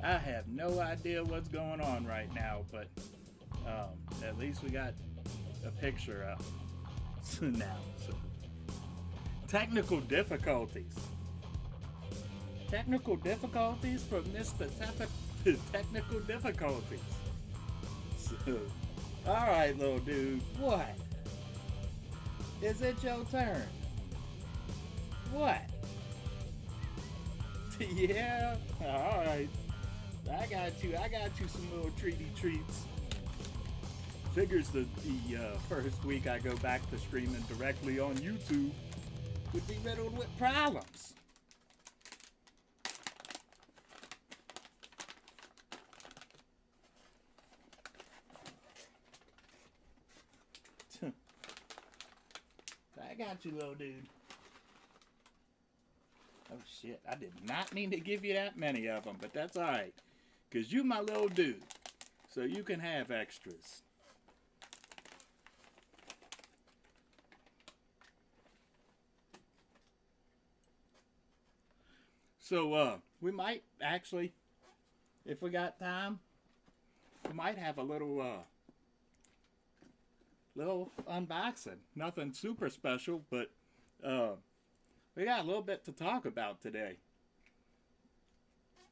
I have no idea what's going on right now, but at least we got a picture up now. So. Technical difficulties. Technical difficulties from Mr. Technical difficulties. So, alright, little dude. What? Is it your turn? What? Yeah? Alright. I got you some little treaty treats. Figures the first week I go back to streaming directly on YouTube would be riddled with problems. I got you, little dude. Oh shit, I did not mean to give you that many of them, but that's alright. Because you my little dude. So you can have extras. So, we might actually, if we got time, we might have a little unboxing. Nothing super special, but we got a little bit to talk about today.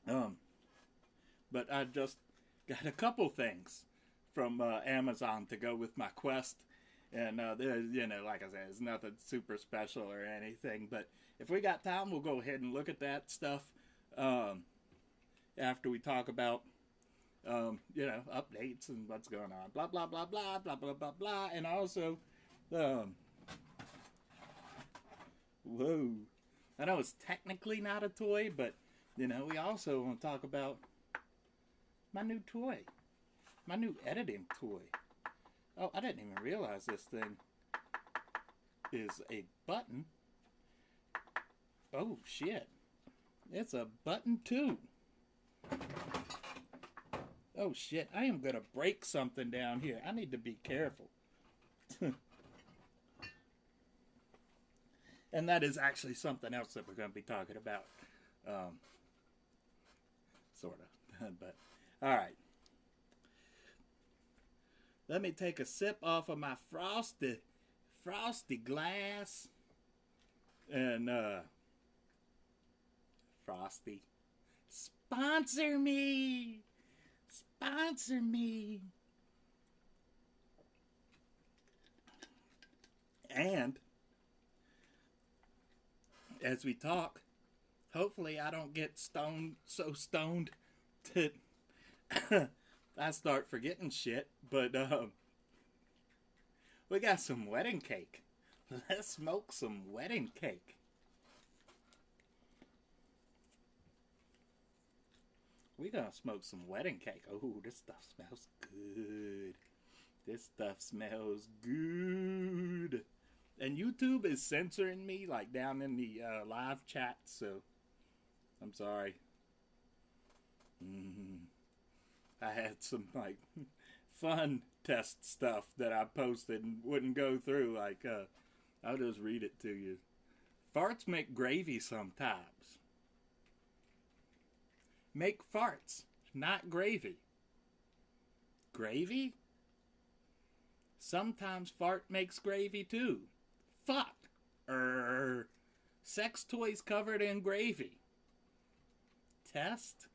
But I just got a couple things from Amazon to go with my quest. And there's, like I said, it's nothing super special or anything. But if we got time, we'll go ahead and look at that stuff after we talk about updates and what's going on. Blah, blah, blah, blah, blah, blah, blah, blah. And also, whoa. I know it's technically not a toy, but, we also want to talk about my new toy. My new editing toy. Oh, I didn't even realize this thing is a button. Oh, shit. It's a button, too. Oh, shit. I am going to break something down here. I need to be careful. And that is actually something else that we're going to be talking about. Sort of. But, all right. Let me take a sip off of my frosty glass. And, Frosty, sponsor me! Sponsor me! And, as we talk, hopefully I don't get so stoned that I start forgetting shit, but we got some wedding cake. Let's smoke some wedding cake. We're gonna smoke some wedding cake. Oh, this stuff smells good. This stuff smells good. And YouTube is censoring me, like down in the live chat, so I'm sorry. I had some like fun test stuff that I posted and wouldn't go through. Like, I'll just read it to you. Farts make gravy sometimes. Make farts, not gravy. Gravy? Sometimes fart makes gravy too. Fuck. Sex toys covered in gravy. Test?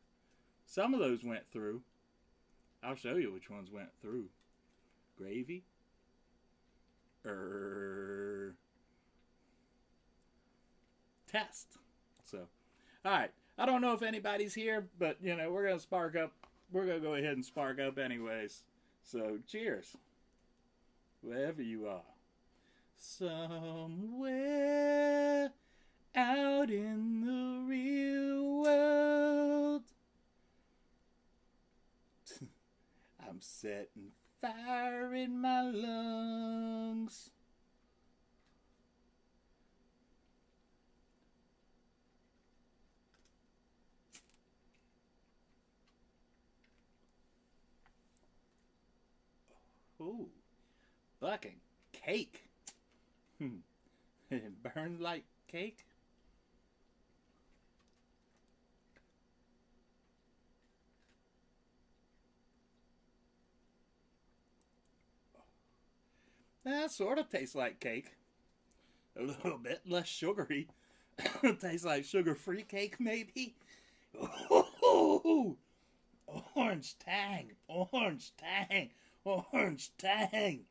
Some of those went through. I'll show you which ones went through. Gravy? Test. So, alright. I don't know if anybody's here, but, we're going to spark up. We're going to go ahead and spark up anyways. So, cheers. Wherever you are. Somewhere out in the real world, I'm setting fire in my lungs. Ooh, fucking cake. It burned like cake. Sort of tastes like cake. A little bit less sugary. Tastes like sugar-free cake, maybe. Ooh, orange tang, orange tang, orange tang.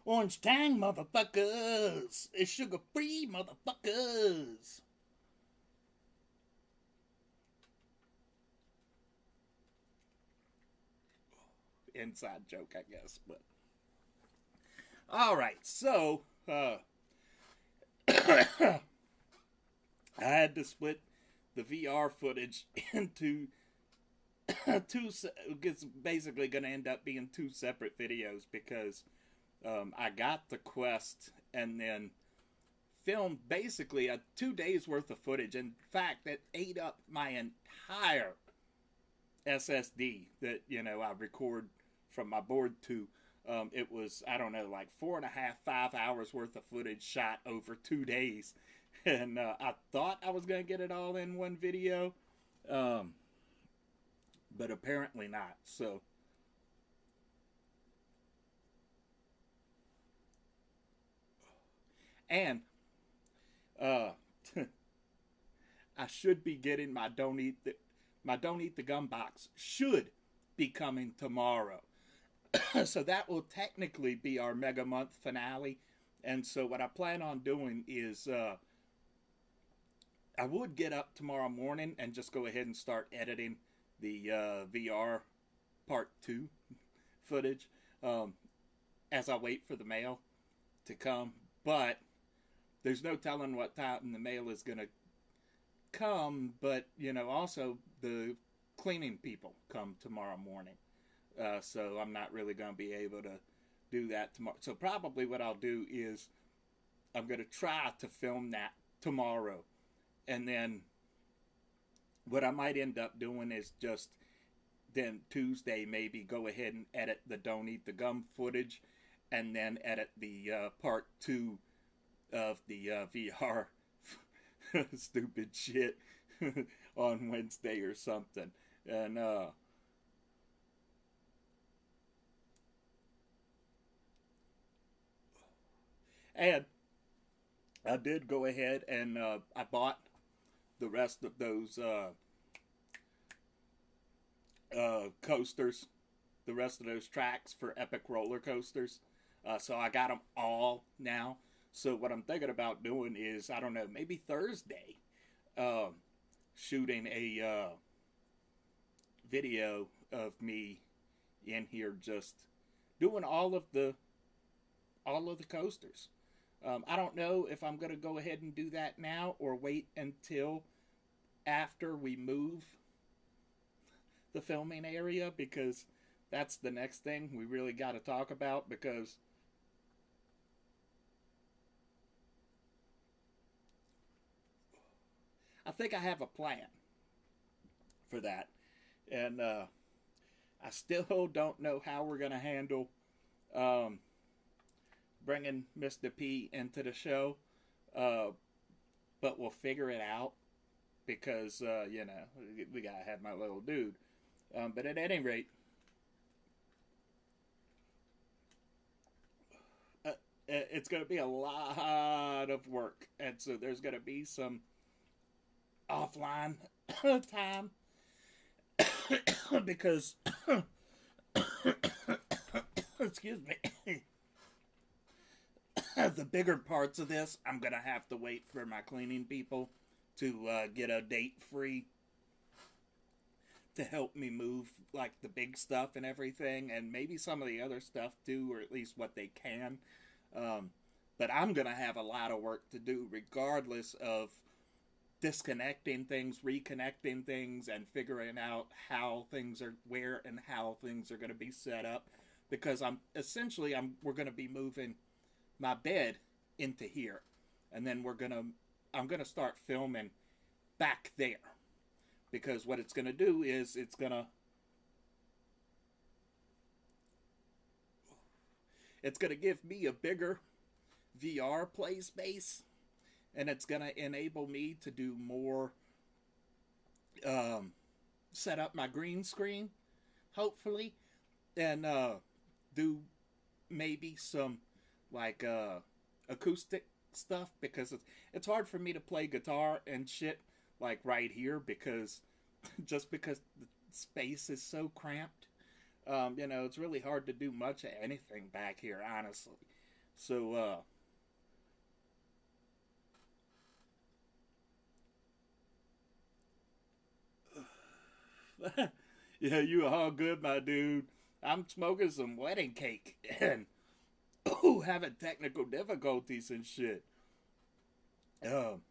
Orange tang, motherfuckers. It's sugar-free, motherfuckers. Inside joke, I guess, but all right. So, I had to split the VR footage into two. It's basically going to end up being two separate videos because I got the Quest and then filmed basically 2 days worth of footage. In fact, it ate up my entire SSD that I record from my board to. It was, I don't know, like 4.5, 5 hours worth of footage shot over 2 days. And I thought I was going to get it all in one video. But apparently not. So, and I should be getting my Don't Eat the Gum box should be coming tomorrow. So that will technically be our Mega Month finale. And so what I plan on doing is I would get up tomorrow morning and just go ahead and start editing the VR Part 2 footage as I wait for the mail to come. But there's no telling what time the mail is going to come. But, also the cleaning people come tomorrow morning. So I'm not really going to be able to do that tomorrow. So probably what I'll do is I'm going to try to film that tomorrow. And then what I might end up doing is just then Tuesday maybe go ahead and edit the Don't Eat the Gum footage and then edit the part 2 of the VR stupid shit on Wednesday or something. And I did go ahead and I bought the rest of those coasters, the rest of those tracks for Epic Roller Coasters. So I got them all now. So what I'm thinking about doing is, I don't know, maybe Thursday, shooting a video of me in here just doing all of the coasters. I don't know if I'm going to go ahead and do that now or wait until after we move the filming area, because that's the next thing we really got to talk about, because I think I have a plan for that. And I still don't know how we're going to handle bringing Mr. P into the show, but we'll figure it out because, we got to have my little dude. But at any rate, it's going to be a lot of work. And so there's going to be some offline time because, excuse me, the bigger parts of this, I'm going to have to wait for my cleaning people to get a date free to help me move, like, the big stuff and everything, and maybe some of the other stuff too, or at least what they can. But I'm going to have a lot of work to do regardless of disconnecting things, reconnecting things, and figuring out how things are, where and how things are going to be set up, because we're going to be moving my bed into here, and then I'm going to start filming back there, because what it's going to do is it's going to give me a bigger VR play space, and it's going to enable me to do more, set up my green screen, hopefully, and do maybe some like acoustic stuff, because it's hard for me to play guitar and shit like right here, because just because the space is so cramped. It's really hard to do much of anything back here, honestly. So, yeah, you all good, my dude. I'm smoking some wedding cake and having technical difficulties and shit. Um,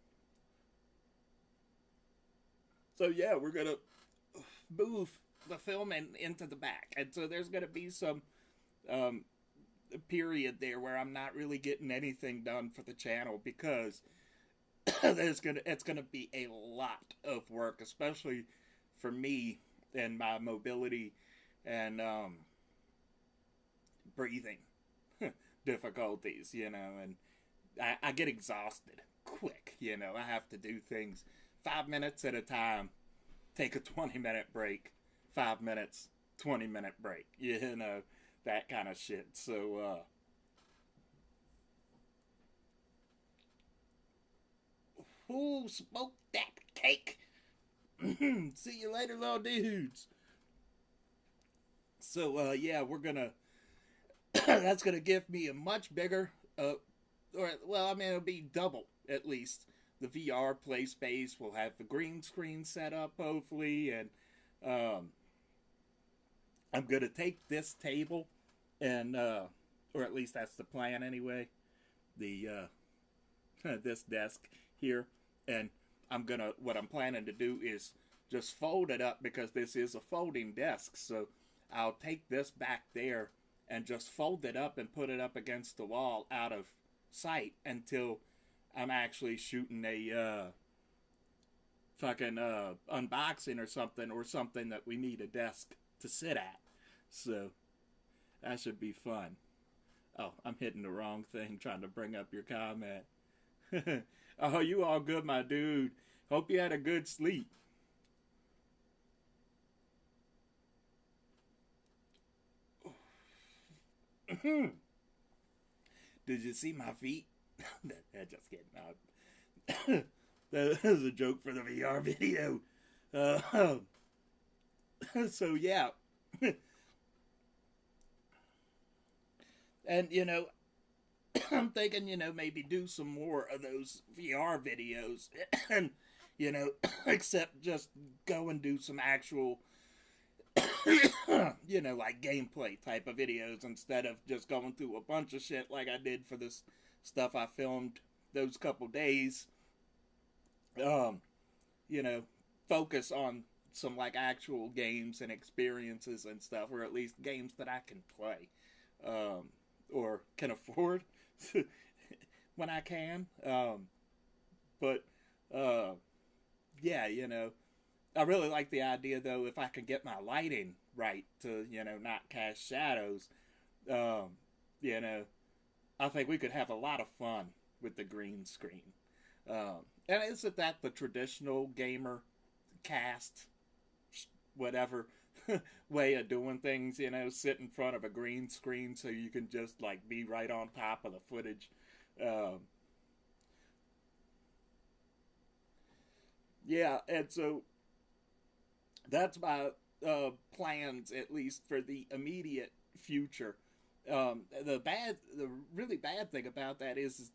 so yeah, we're gonna move the filming into the back, and so there's gonna be some um, period there where I'm not really getting anything done for the channel, because it's gonna be a lot of work, especially for me and my mobility and breathing difficulties, and I get exhausted quick. I have to do things 5 minutes at a time, take a 20-minute break, 5 minutes, 20-minute break, that kind of shit. So, who smoked that cake? See you later, little dudes. So, yeah, we're gonna. That's gonna give me a much bigger, it'll be double at least. The VR play space will have the green screen set up, hopefully, and I'm gonna take this table and, or at least that's the plan anyway. The this desk here, and what I'm planning to do is just fold it up, because this is a folding desk. So I'll take this back there and just fold it up and put it up against the wall out of sight until I'm actually shooting a fucking unboxing or something that we need a desk to sit at. So that should be fun. Oh, I'm hitting the wrong thing trying to bring up your comment. Oh, you all good, my dude. Hope you had a good sleep. Did you see my feet? Just kidding. That was a joke for the VR video. So yeah. And I'm thinking, maybe do some more of those VR videos. And, except just go and do some actual, like gameplay type of videos, instead of just going through a bunch of shit like I did for this stuff I filmed those couple days. Focus on some like actual games and experiences and stuff, or at least games that I can play. Or can afford when I can. But yeah, I really like the idea, though, if I can get my lighting right to, not cast shadows. I think we could have a lot of fun with the green screen. And isn't that the traditional gamer cast, whatever, way of doing things, sit in front of a green screen so you can just like be right on top of the footage. Yeah, and so that's my plans, at least for the immediate future. The really bad thing about that is,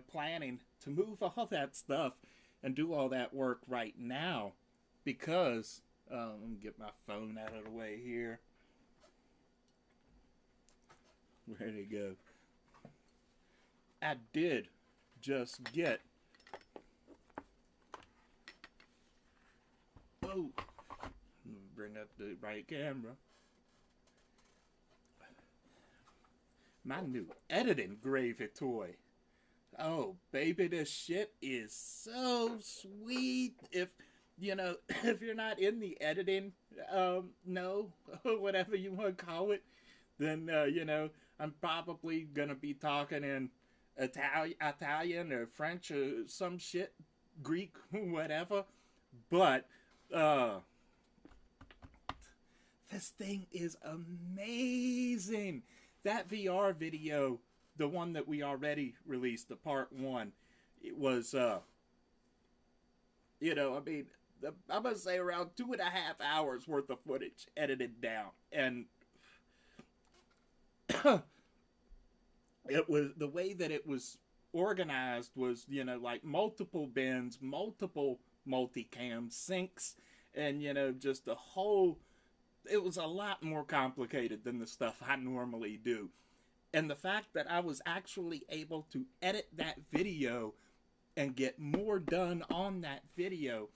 planning to move all that stuff and do all that work right now, because let me get my phone out of the way here. Where'd it go? I did just get. Oh, bring up the right camera. My new editing gravy toy. Oh, baby, this shit is so sweet. If if you're not in the editing, no, whatever you want to call it, then I'm probably gonna be talking in Italian or French or some shit, Greek, whatever. But this thing is amazing. that VR video, the one that we already released, the part one, it was, you know, I mean, I'm going to say around 2.5 hours worth of footage edited down. And it was, the way that it was organized was, you know, like multiple bins, multiple multicam syncs, and, you know, just a whole, it was a lot more complicated than the stuff I normally do. And the fact that I was actually able to edit that video and get more done on that video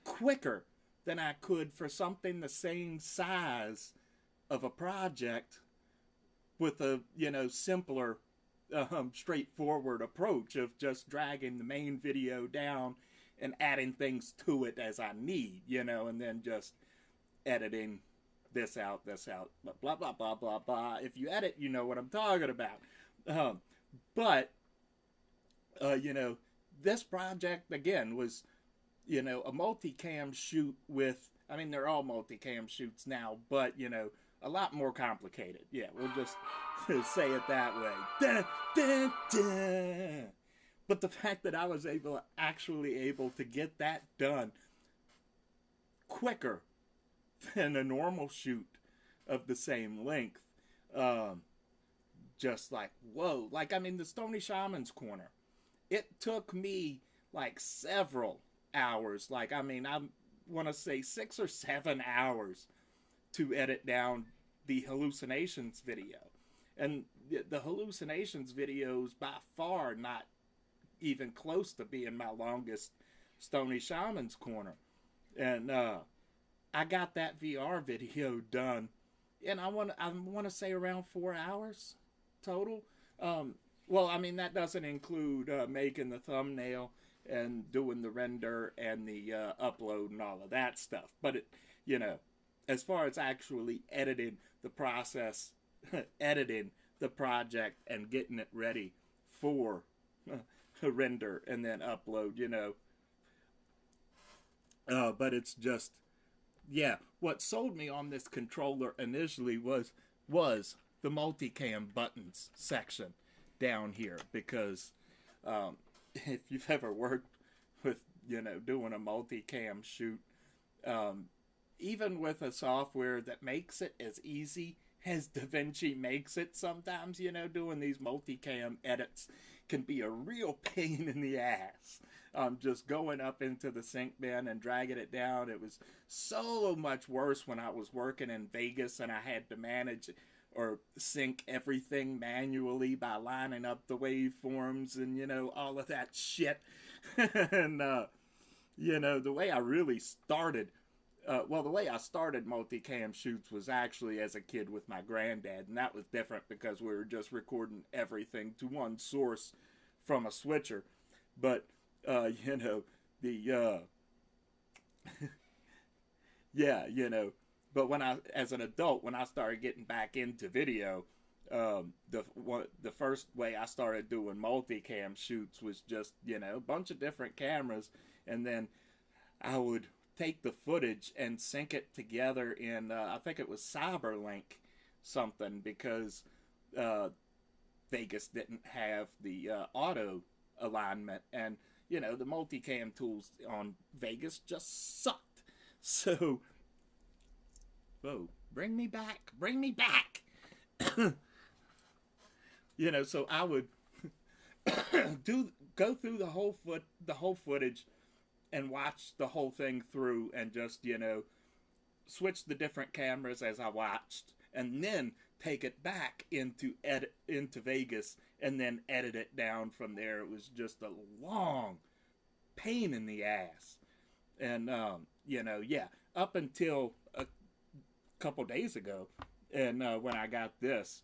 quicker than I could for something the same size of a project with a, you know, simpler, straightforward approach of just dragging the main video down and adding things to it as I need, you know, and then just editing this out, blah, blah, blah, blah, blah. If you edit, you know what I'm talking about. But, you know, this project, again, was, you know, a multicam shoot with, I mean, they're all multicam shoots now, but, you know, a lot more complicated. Yeah, we'll just say it that way. Dun, dun, dun. But the fact that I was actually able to get that done quicker than a normal shoot of the same length, just like, whoa. Like, I mean, the Stoney Shaman's Corner, it took me like several hours. Like, I mean, I want to say 6 or 7 hours to edit down the hallucinations video. And the hallucinations video is by far not even close to being my longest Stoney Shaman's Corner. And I got that VR video done, and I want to say around 4 hours total. Well, I mean, that doesn't include making the thumbnail and doing the render and the upload and all of that stuff. But it, you know, as far as actually editing the process, editing the project and getting it ready for render and then upload, you know. But it's just, yeah, what sold me on this controller initially was the multicam buttons section down here, because if you've ever worked with, you know, doing a multicam shoot, even with a software that makes it as easy as DaVinci makes it, sometimes, you know, doing these multicam edits can be a real pain in the ass. Just going up into the sync bin and dragging it down. It was so much worse when I was working in Vegas and I had to manage or sync everything manually by lining up the waveforms and, you know, all of that shit. And, you know, the way I really started, well, the way I started multicam shoots was actually as a kid with my granddad, and that was different because we were just recording everything to one source from a switcher. But, you know, the, yeah, you know, but when I, as an adult, when I started getting back into video, the first way I started doing multicam shoots was just, you know, a bunch of different cameras, and then I would take the footage and sync it together in, I think it was CyberLink something, because Vegas didn't have the auto alignment, and, you know, the multicam tools on Vegas just sucked. So, whoa, bring me back, bring me back. You know, so I would go through the whole footage and watch the whole thing through and just, you know, switch the different cameras as I watched, and then take it back into Vegas and then edit it down from there. It was just a long pain in the ass. And, you know, yeah, up until a couple days ago, and when I got this,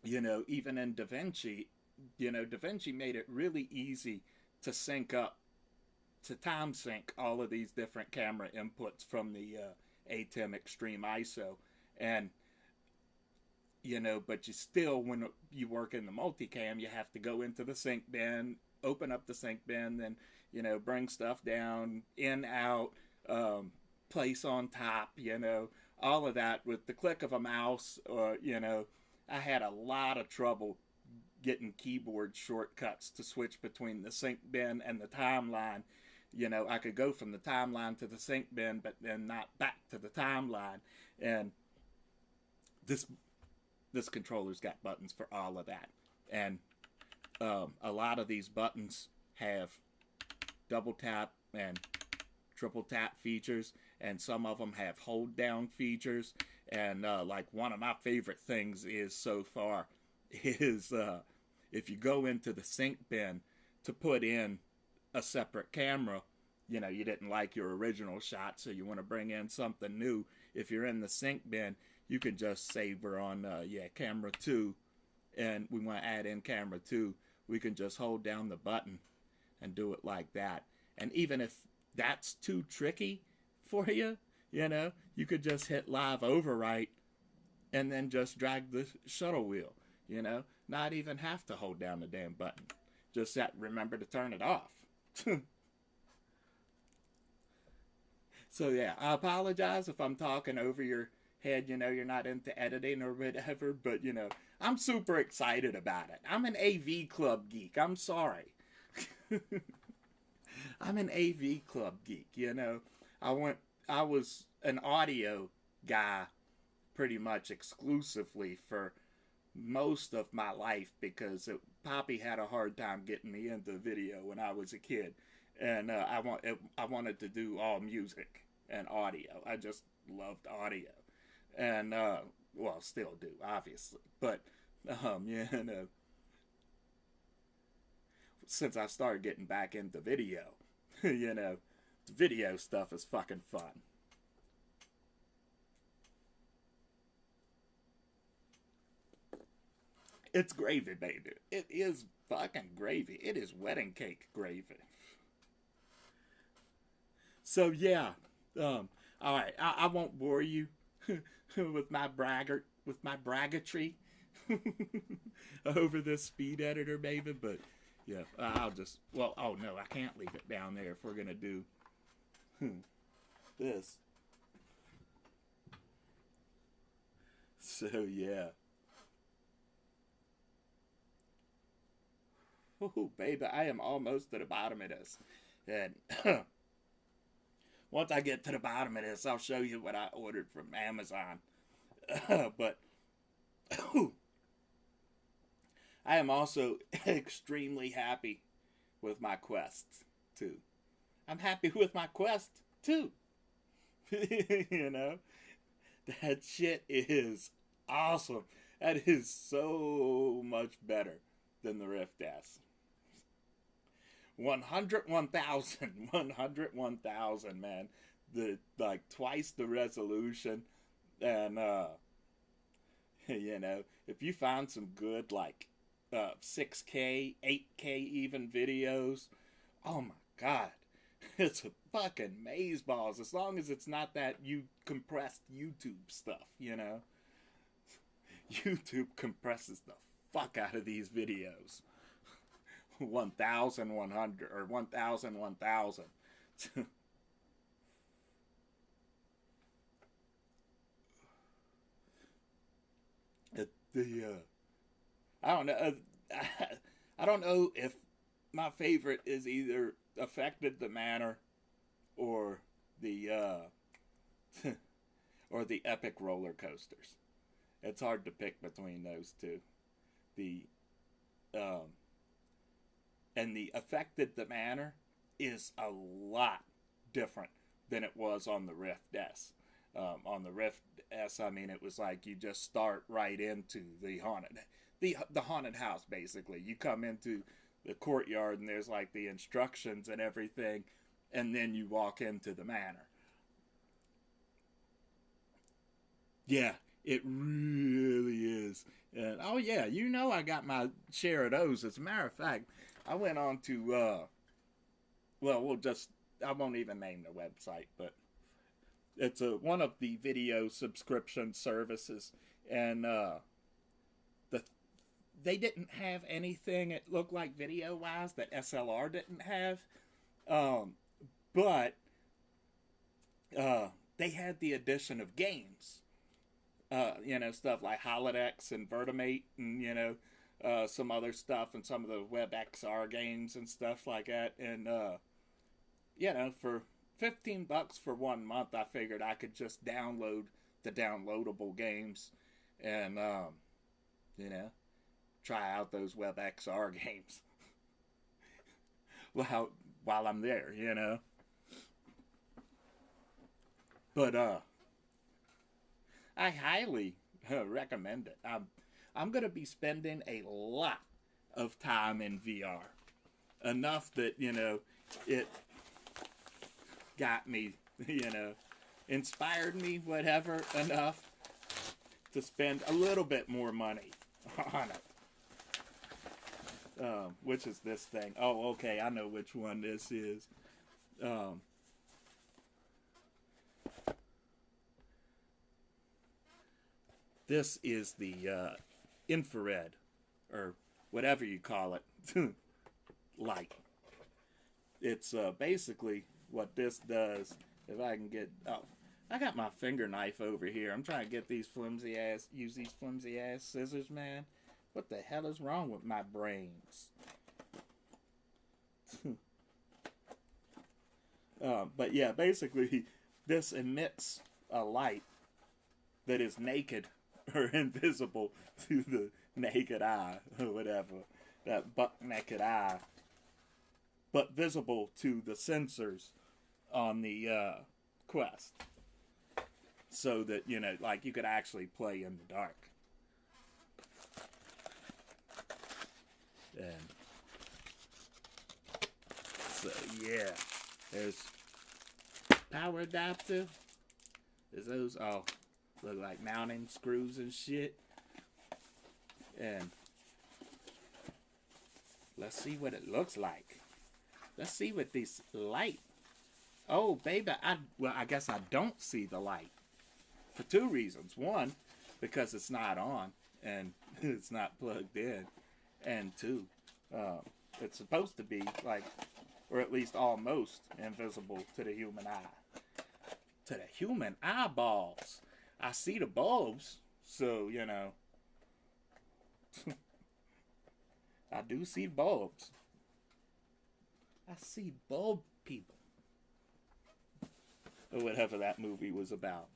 you know, even in DaVinci, you know, DaVinci made it really easy to sync up, to time sync all of these different camera inputs from the ATEM Extreme ISO. And, you know, but you still, when you work in the multicam, you have to go into the sync bin, open up the sync bin, then, you know, bring stuff down, in, out, place on top, you know, all of that with the click of a mouse, or, you know, I had a lot of trouble getting keyboard shortcuts to switch between the sync bin and the timeline. You know, I could go from the timeline to the sync bin, but then not back to the timeline. And this this controller's got buttons for all of that. And a lot of these buttons have double tap and triple tap features, and some of them have hold down features. And like one of my favorite things is so far is if you go into the sync bin to put in a separate camera, you know, you didn't like your original shot, so you want to bring in something new. If you're in the sync bin, you can just say we're on camera 2, and we want to add in camera 2. We can just hold down the button and do it like that. And even if that's too tricky for you, you know, you could just hit live overwrite and then just drag the shuttle wheel, you know, not even have to hold down the damn button. Just remember to turn it off. So yeah, I apologize if I'm talking over your head. You know, you're not into editing or whatever, but you know, I'm super excited about it. I'm an AV Club geek. I'm sorry. I'm an AV Club geek, you know. I was an audio guy pretty much exclusively for most of my life because Poppy had a hard time getting me into video when I was a kid. And I wanted to do all music and audio. I just loved audio. And, well, still do, obviously. But, you know, since I started getting back into video, you know, the video stuff is fucking fun. It's gravy, baby. It is fucking gravy. It is wedding cake gravy. So yeah, all right. I won't bore you with my braggatry over this speed editor, baby. But yeah, I'll just. Well, oh no, I can't leave it down there if we're gonna do this. So yeah. Oh, baby, I am almost to the bottom of this. And once I get to the bottom of this, I'll show you what I ordered from Amazon. But I am also extremely happy with my Quest 2. I'm happy with my Quest 2. You know? That shit is awesome. That is so much better than the Rift S. 101,000, man. Like twice the resolution, and you know, if you find some good like 6K, 8K even videos, oh my god, it's a fucking mazeballs. As long as it's not that compressed YouTube stuff, you know. YouTube compresses the fuck out of these videos. 1,100 or 1,000. I don't know. I don't know if my favorite is either Affected the Manor or the or the Epic Roller Coasters. It's hard to pick between those two. And the Affected the Manor is a lot different than it was on the Rift S. On the Rift S, I mean, it was like you just start right into the haunted house, basically. You come into the courtyard and there's like the instructions and everything, and then you walk into the manor. Yeah, it really is. And oh yeah, you know I got my share of those. As a matter of fact, I went on to, I won't even name the website, but it's one of the video subscription services, and they didn't have anything it looked like video-wise that SLR didn't have, but they had the addition of games, you know, stuff like Holodex and Vertimate and, you know, some other stuff and some of the WebXR games and stuff like that. And, you know, for $15 for 1 month, I figured I could just download the downloadable games and, you know, try out those WebXR games while I'm there, you know. But I highly recommend it. I'm gonna be spending a lot of time in VR, enough that, you know, it got me, you know, inspired me, whatever, enough to spend a little bit more money on it. Which is this thing? Oh, okay, I know which one this is. This is the infrared, or whatever you call it, light. It's basically what this does. If I can get, oh, I got my finger knife over here. I'm trying to get these use these flimsy ass scissors, man. What the hell is wrong with my brains? But yeah, basically, this emits a light that is naked or invisible to the naked eye, or whatever. That buck naked eye. But visible to the sensors on the Quest. So that, you know, like you could actually play in the dark. And so, yeah. There's power adapter. There's those, oh, look like mounting screws and shit. And let's see what it looks like. Let's see what this light. Oh, baby, I guess I don't see the light. For two reasons. One, because it's not on and it's not plugged in. And two, it's supposed to be like, or at least almost invisible to the human eye. To the human eyeballs. I see the bulbs, so, you know. I do see bulbs. I see bulb people. Or whatever that movie was about.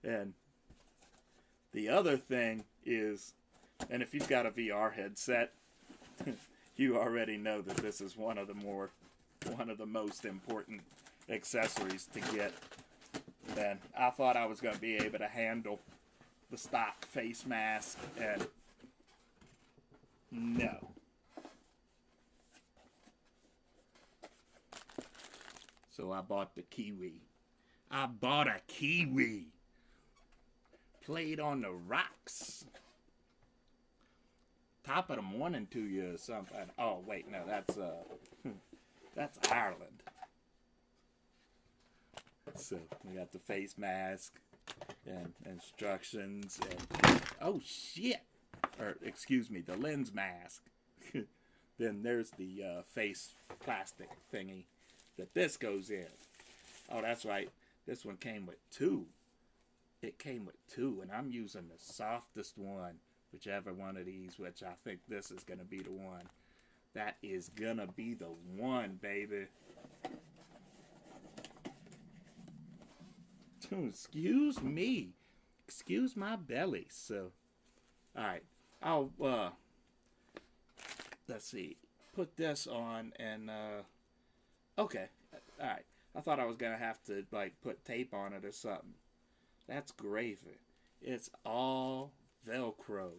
And the other thing is, and if you've got a VR headset, you already know that this is one of the most important accessories to get. And I thought I was going to be able to handle the stock face mask, and no. So I bought the Kiwi. I bought a Kiwi. Played on the rocks. Top of the morning to you or something. Oh, wait, no, that's Ireland. So we got the face mask and instructions and, oh shit, or excuse me, the lens mask. Then there's the face plastic thingy that this goes in. Oh, that's right, this one came with two. It came with two, and I'm using the softest one, whichever one of these, which I think this is going to be the one. That is going to be the one, baby. Excuse me. Excuse my belly. So, alright. I'll, let's see. Put this on and, okay. Alright. I thought I was going to have to, like, put tape on it or something. That's gravy. It's all Velcro.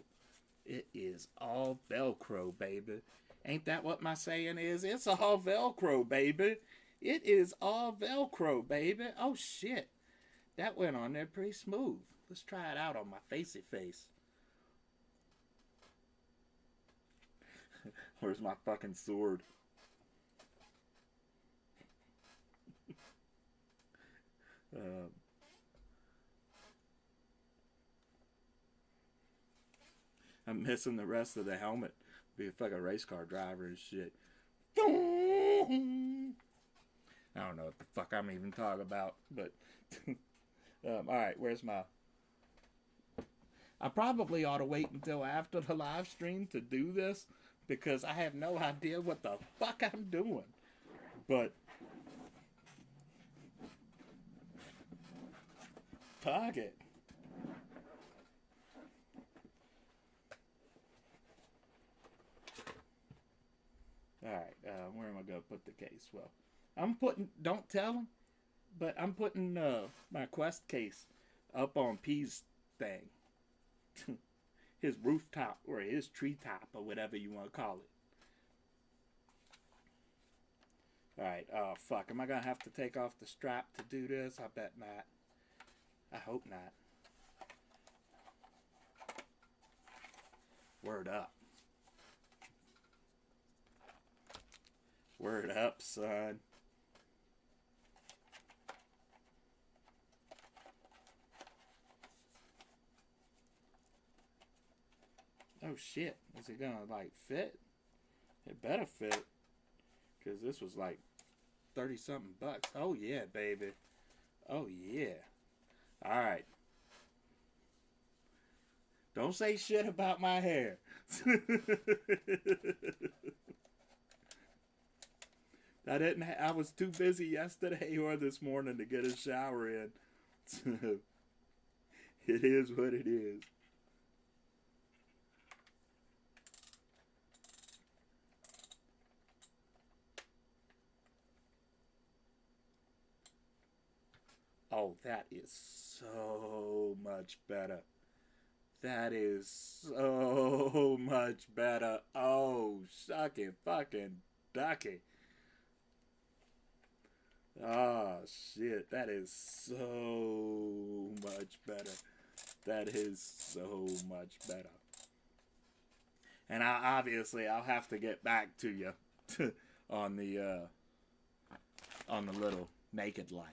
It is all Velcro, baby. Ain't that what my saying is? It's all Velcro, baby. It is all Velcro, baby. Oh, shit. That went on there pretty smooth. Let's try it out on my facey face. Where's my fucking sword? I'm missing the rest of the helmet. Be a fucking race car driver and shit. I don't know what the fuck I'm even talking about, but all right, where's my? I probably ought to wait until after the live stream to do this because I have no idea what the fuck I'm doing. But fuck it. All right, where am I gonna put the case? Well, I'm putting. Don't tell him, but I'm putting my Quest case up on P's thing, his rooftop or his treetop or whatever you want to call it. All right. Oh fuck. Am I gonna have to take off the strap to do this? I bet not. I hope not. Word up. Word up, son. Oh shit. Is it gonna like fit? It better fit. Cause this was like 30 something bucks. Oh yeah, baby. Oh yeah. Alright. Don't say shit about my hair. I was too busy yesterday or this morning to get a shower in. It is what it is. Oh, that is so much better. That is so much better. Oh, shucky fucking ducky. Oh, shit. That is so much better. That is so much better. And I'll have to get back to you on the little naked light.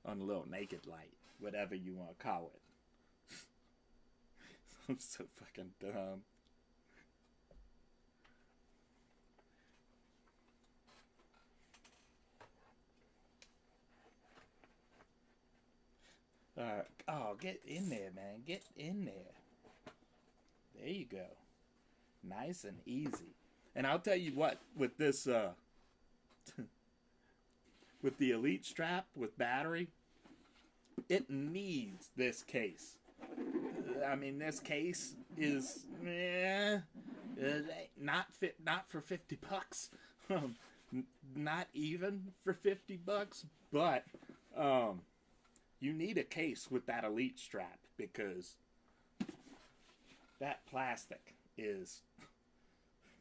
On the little naked light. Whatever you want to call it. I'm so fucking dumb. Oh, get in there, man. Get in there. There you go. Nice and easy. And I'll tell you what, with this, with the Elite strap with battery, it needs this case. I mean, this case is not for $50. Not even for $50, but you need a case with that Elite strap because that plastic is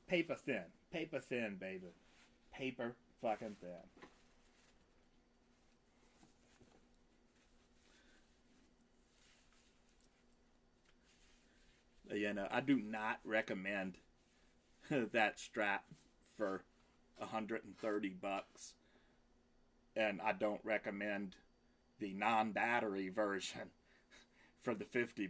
paper thin. Paper thin, baby. Paper fucking thin. You know, I do not recommend that strap for $130, and I don't recommend the non-battery version for the $50.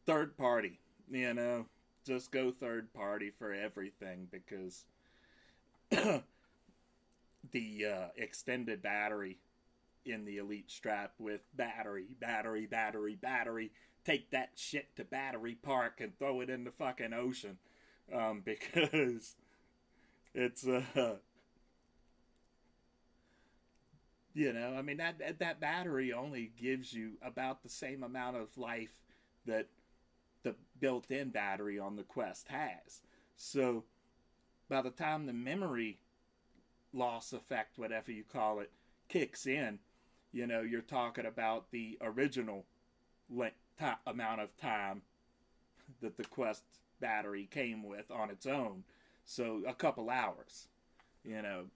Third party, you know, just go third party for everything because the extended battery in the Elite strap with battery, take that shit to Battery Park and throw it in the fucking ocean, because it's you know, I mean that battery only gives you about the same amount of life that the built-in battery on the Quest has. So by the time the memory loss effect, whatever you call it, kicks in, you know, you're talking about the original amount of time that the Quest battery came with on its own. So a couple hours, you know.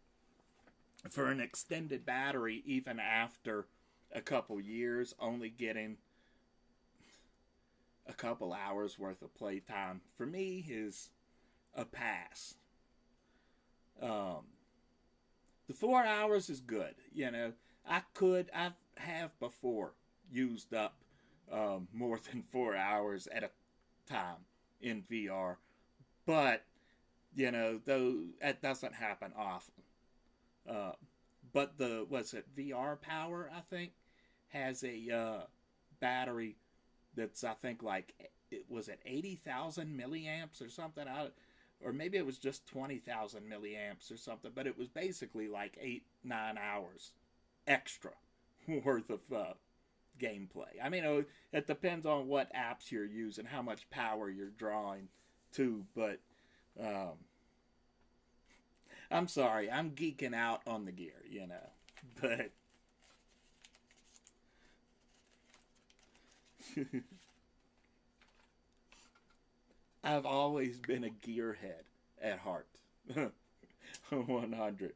For an extended battery, even after a couple years, only getting a couple hours worth of playtime, for me, is a pass. The 4 hours is good, you know. I have before used up more than 4 hours at a time in VR, but though that doesn't happen often. Uh, but was it VR Power, I think, has a battery that's, I think, like, it was at 80,000 milliamps or something. Or maybe it was just 20,000 milliamps or something, but it was basically like 8-9 hours extra worth of gameplay. I mean, it depends on what apps you're using, how much power you're drawing too, but I'm sorry, I'm geeking out on the gear, but I've always been a gearhead at heart. 100.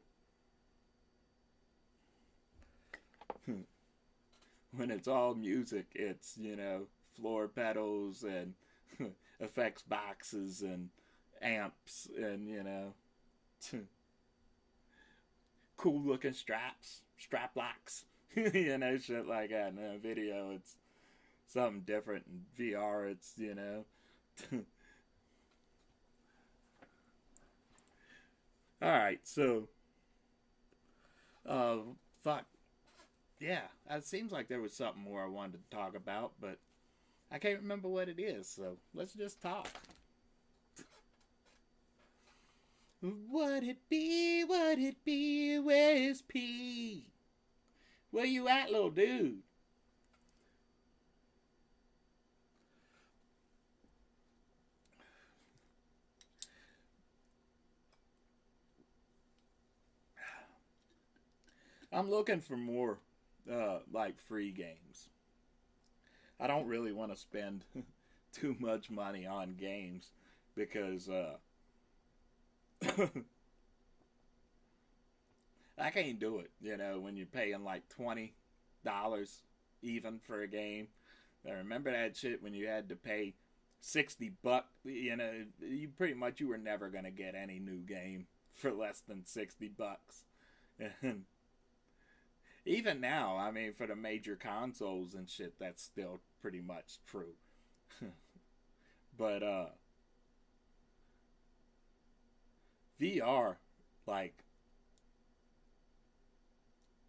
When it's all music, it's, floor pedals and effects boxes and amps and, cool looking strap locks, shit like that. In a video, it's something different. In VR, it's, Alright, so, fuck. Yeah, it seems like there was something more I wanted to talk about, but I can't remember what it is, so let's just talk. Would it be, where's P? Where you at, little dude? I'm looking for more, like, free games. I don't really want to spend too much money on games because, I can't do it, when you're paying like $20 even for a game. I remember that shit when you had to pay $60, you were never going to get any new game for less than $60. And even now, I mean, for the major consoles and shit, that's still pretty much true. But, VR, like,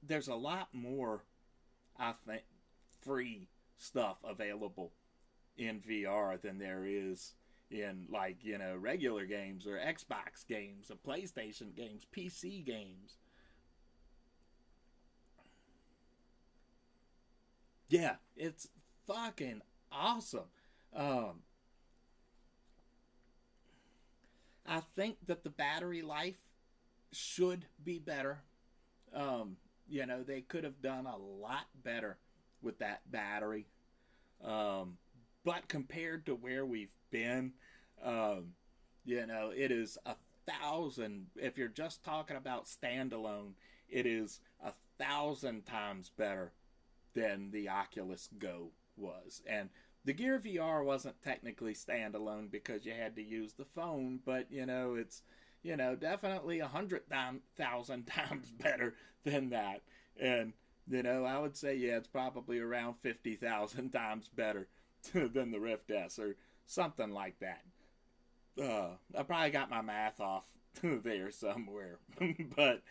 there's a lot more, I think, free stuff available in VR than there is in, like, regular games or Xbox games or PlayStation games, PC games. Yeah, it's fucking awesome. Um, I think that the battery life should be better. They could have done a lot better with that battery. But compared to where we've been, it is 1,000. If you're just talking about standalone, it is 1,000 times better than the Oculus Go was. And the Gear VR wasn't technically standalone because you had to use the phone, but it's definitely 100,000 times better than that. And I would say, yeah, it's probably around 50,000 times better than the Rift S or something like that. I probably got my math off there somewhere, but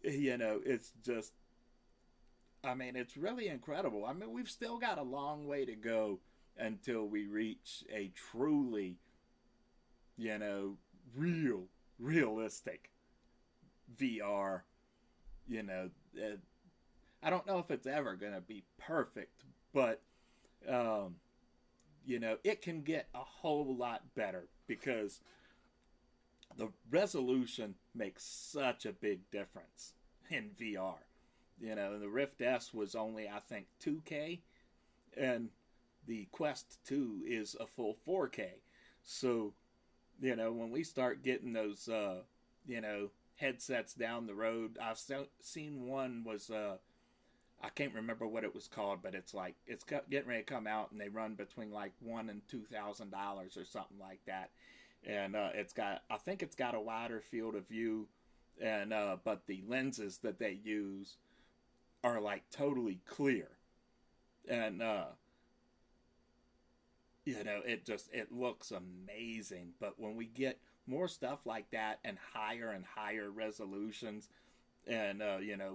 it's just, I mean, it's really incredible. I mean, we've still got a long way to go until we reach a truly, realistic VR. I don't know if it's ever going to be perfect, but, it can get a whole lot better because the resolution makes such a big difference in VR. The Rift S was only, I think, 2K, and the Quest 2 is a full 4K. So, when we start getting those, headsets down the road, I've seen one was, I can't remember what it was called, but it's like, it's getting ready to come out, and they run between like $1,000 and $2,000 or something like that. And I think it's got a wider field of view, and but the lenses that they use are like totally clear, and it looks amazing. But when we get more stuff like that and higher resolutions and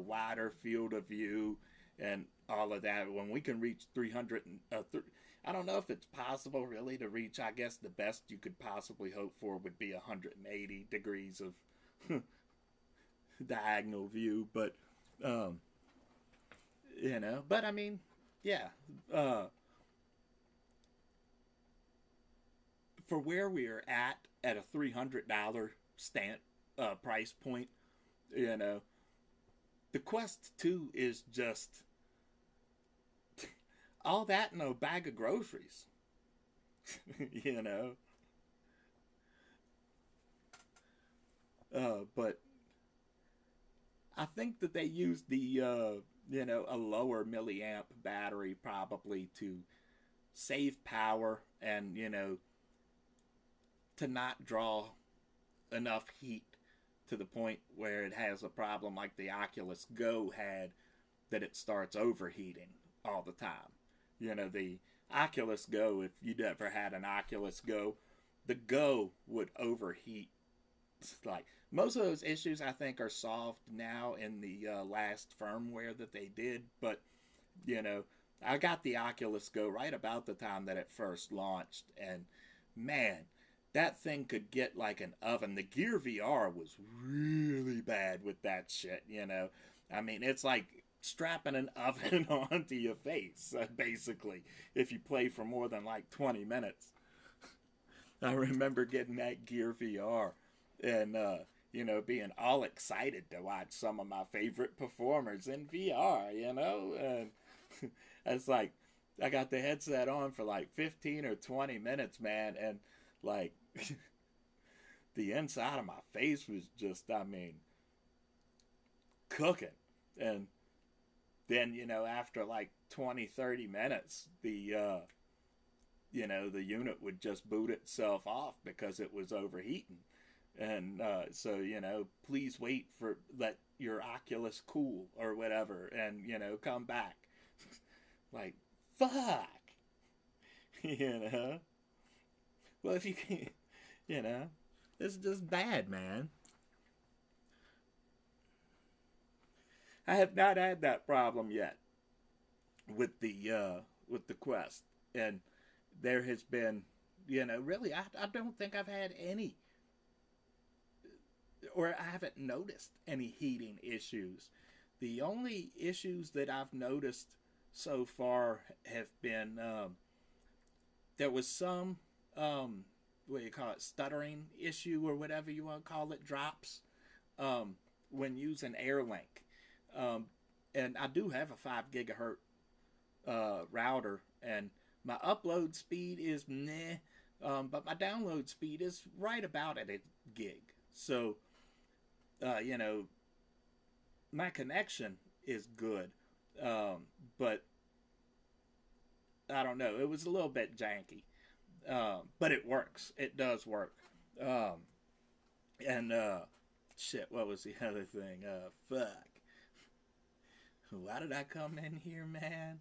wider field of view and all of that, when we can reach 300 I don't know if it's possible really to reach. I guess the best you could possibly hope for would be 180 degrees of diagonal view, but but I mean, yeah, for where we are at a $300 price point, the Quest 2 is just all that in a bag of groceries. you know. But I think that they used the a lower milliamp battery probably to save power and to not draw enough heat to the point where it has a problem like the Oculus Go had, that it starts overheating all the time. The Oculus Go, if you'd ever had an Oculus Go, the Go would overheat. Like, most of those issues I think are solved now in the last firmware that they did, but I got the Oculus Go right about the time that it first launched, and man, that thing could get like an oven. The Gear VR was really bad with that shit, I mean, it's like strapping an oven onto your face, basically, if you play for more than like 20 minutes. I remember getting that Gear VR and, being all excited to watch some of my favorite performers in VR, and it's like, I got the headset on for like 15 or 20 minutes, man, and like, the inside of my face was just, I mean, cooking. And then, after like 20, 30 minutes, the unit would just boot itself off because it was overheating. And so, please let your Oculus cool or whatever and, come back. Like, fuck! Well, if you can, it's just bad, man. I have not had that problem yet with the Quest, and there has been, really, I don't think I've had any, or I haven't noticed any heating issues. The only issues that I've noticed so far have been there was some what do you call it, stuttering issue or whatever you want to call it, drops when using AirLink. And I do have a 5 gigahertz router, and my upload speed is meh, but my download speed is right about at a gig. So, my connection is good, but I don't know. It was a little bit janky, but it works. It does work. And shit, what was the other thing? Fuck. Why did I come in here, man?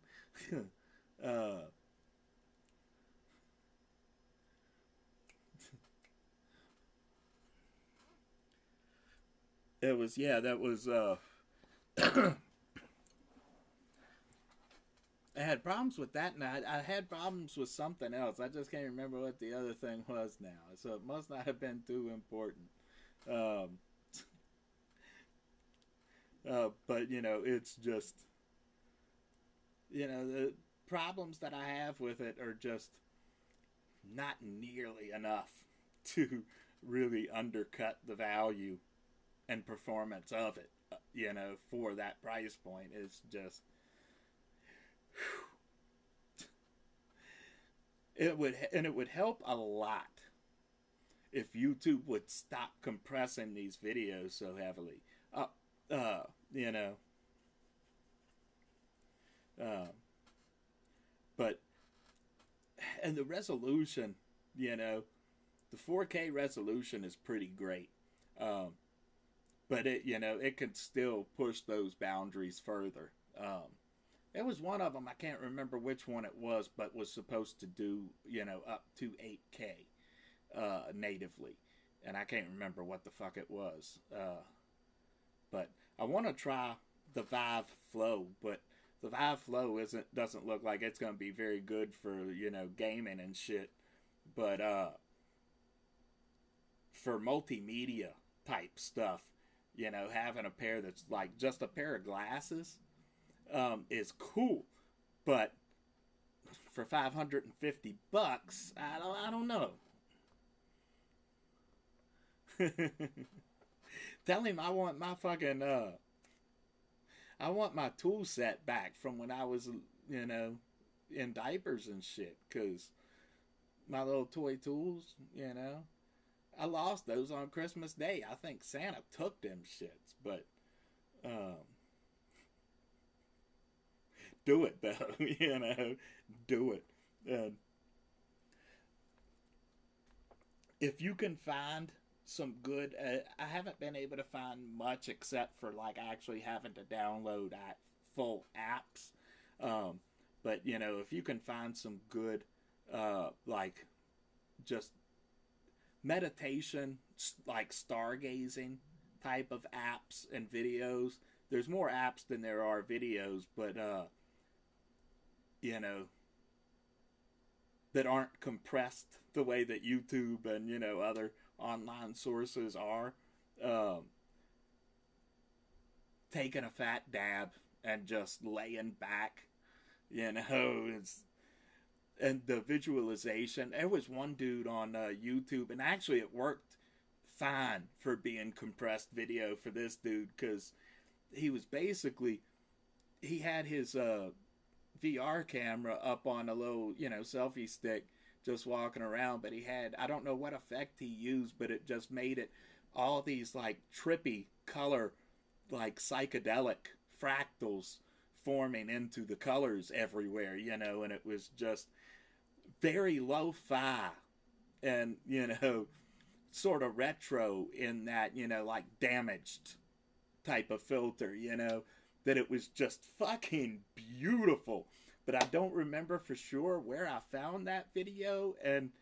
It was, yeah, that was, I had problems with that, and I had problems with something else. I just can't remember what the other thing was now. So it must not have been too important. But, it's just, the problems that I have with it are just not nearly enough to really undercut the value and performance of it, for that price point. It's just, it would help a lot if YouTube would stop compressing these videos so heavily. But, and the resolution, the 4K resolution is pretty great. But it can still push those boundaries further. It was one of them. I can't remember which one it was, but was supposed to do, up to 8K natively. And I can't remember what the fuck it was. But I want to try the Vive Flow, but the Vive Flow doesn't look like it's going to be very good for, gaming and shit. But for multimedia type stuff, having a pair that's like just a pair of glasses is cool. But for $550, I don't know. Tell him I want my fucking I want my tool set back from when I was, in diapers and shit. Cause my little toy tools, I lost those on Christmas Day. I think Santa took them shits, but do it though, do it. If you can find some good, I haven't been able to find much except for like actually having to download full apps. But if you can find some good, like just meditation, like stargazing type of apps and videos, there's more apps than there are videos, but that aren't compressed the way that YouTube and other online sources are. Taking a fat dab and just laying back, it's, and the visualization. There was one dude on YouTube, and actually it worked fine for being compressed video for this dude, because he was basically, he had his VR camera up on a little, selfie stick, just walking around, but he had, I don't know what effect he used, but it just made it all these like trippy color, like psychedelic fractals forming into the colors everywhere, and it was just very lo-fi and, sort of retro in that, like damaged type of filter, that it was just fucking beautiful. But I don't remember for sure where I found that video and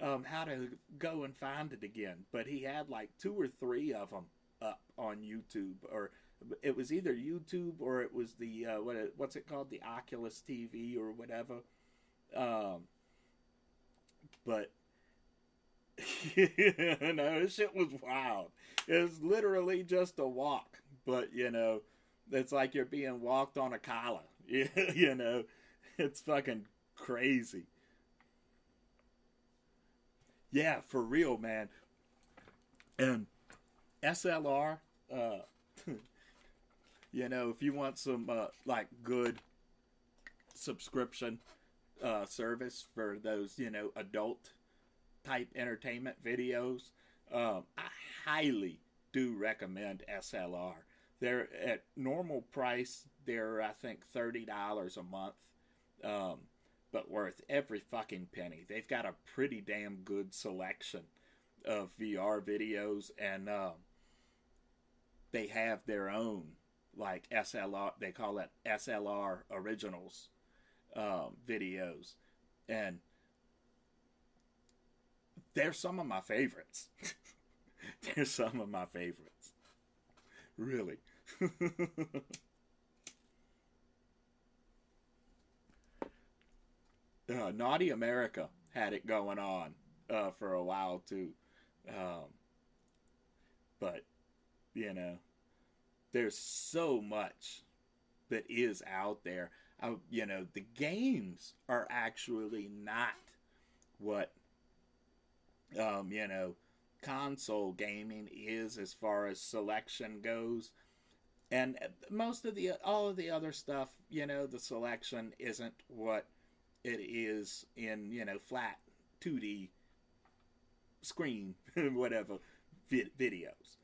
how to go and find it again. But he had like 2 or 3 of them up on YouTube, or it was either YouTube or it was the what's it called, the Oculus TV or whatever. But this shit was wild. It was literally just a walk, but it's like you're being walked on a collar. It's fucking crazy. Yeah, for real, man. And SLR, if you want some like good subscription service for those, adult type entertainment videos, I highly do recommend SLR. They're at normal price. They're, I think, $30 a month, but worth every fucking penny. They've got a pretty damn good selection of VR videos, and they have their own, like, SLR, they call it SLR Originals videos, and they're some of my favorites. They're some of my favorites. Really. Naughty America had it going on for a while too, but there's so much that is out there. The games are actually not what console gaming is as far as selection goes. And all of the other stuff, the selection isn't what it is in, flat 2D screen, whatever, videos.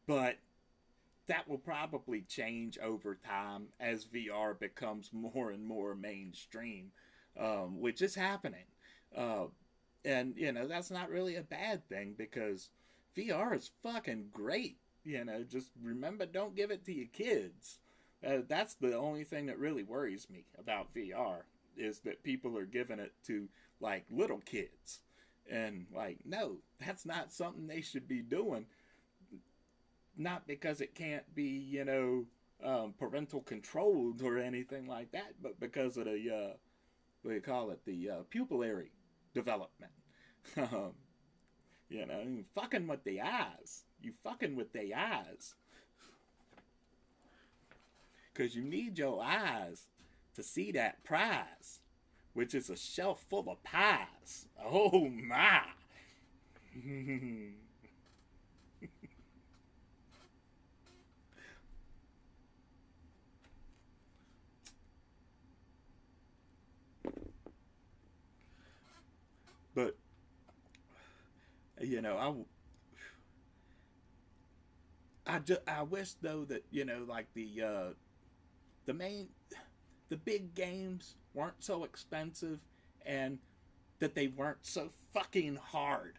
But that will probably change over time as VR becomes more and more mainstream, which is happening. And, that's not really a bad thing, because VR is fucking great. Just remember, don't give it to your kids. That's the only thing that really worries me about VR is that people are giving it to like little kids. And like, no, that's not something they should be doing. Not because it can't be, parental controlled or anything like that, but because of the, what do you call it, the pupillary development. um, fucking with the eyes. You fucking with the eyes. Because you need your eyes to see that prize, which is a shelf full of pies. Oh my! But you know, I wish though that like the main the big games weren't so expensive and that they weren't so fucking hard.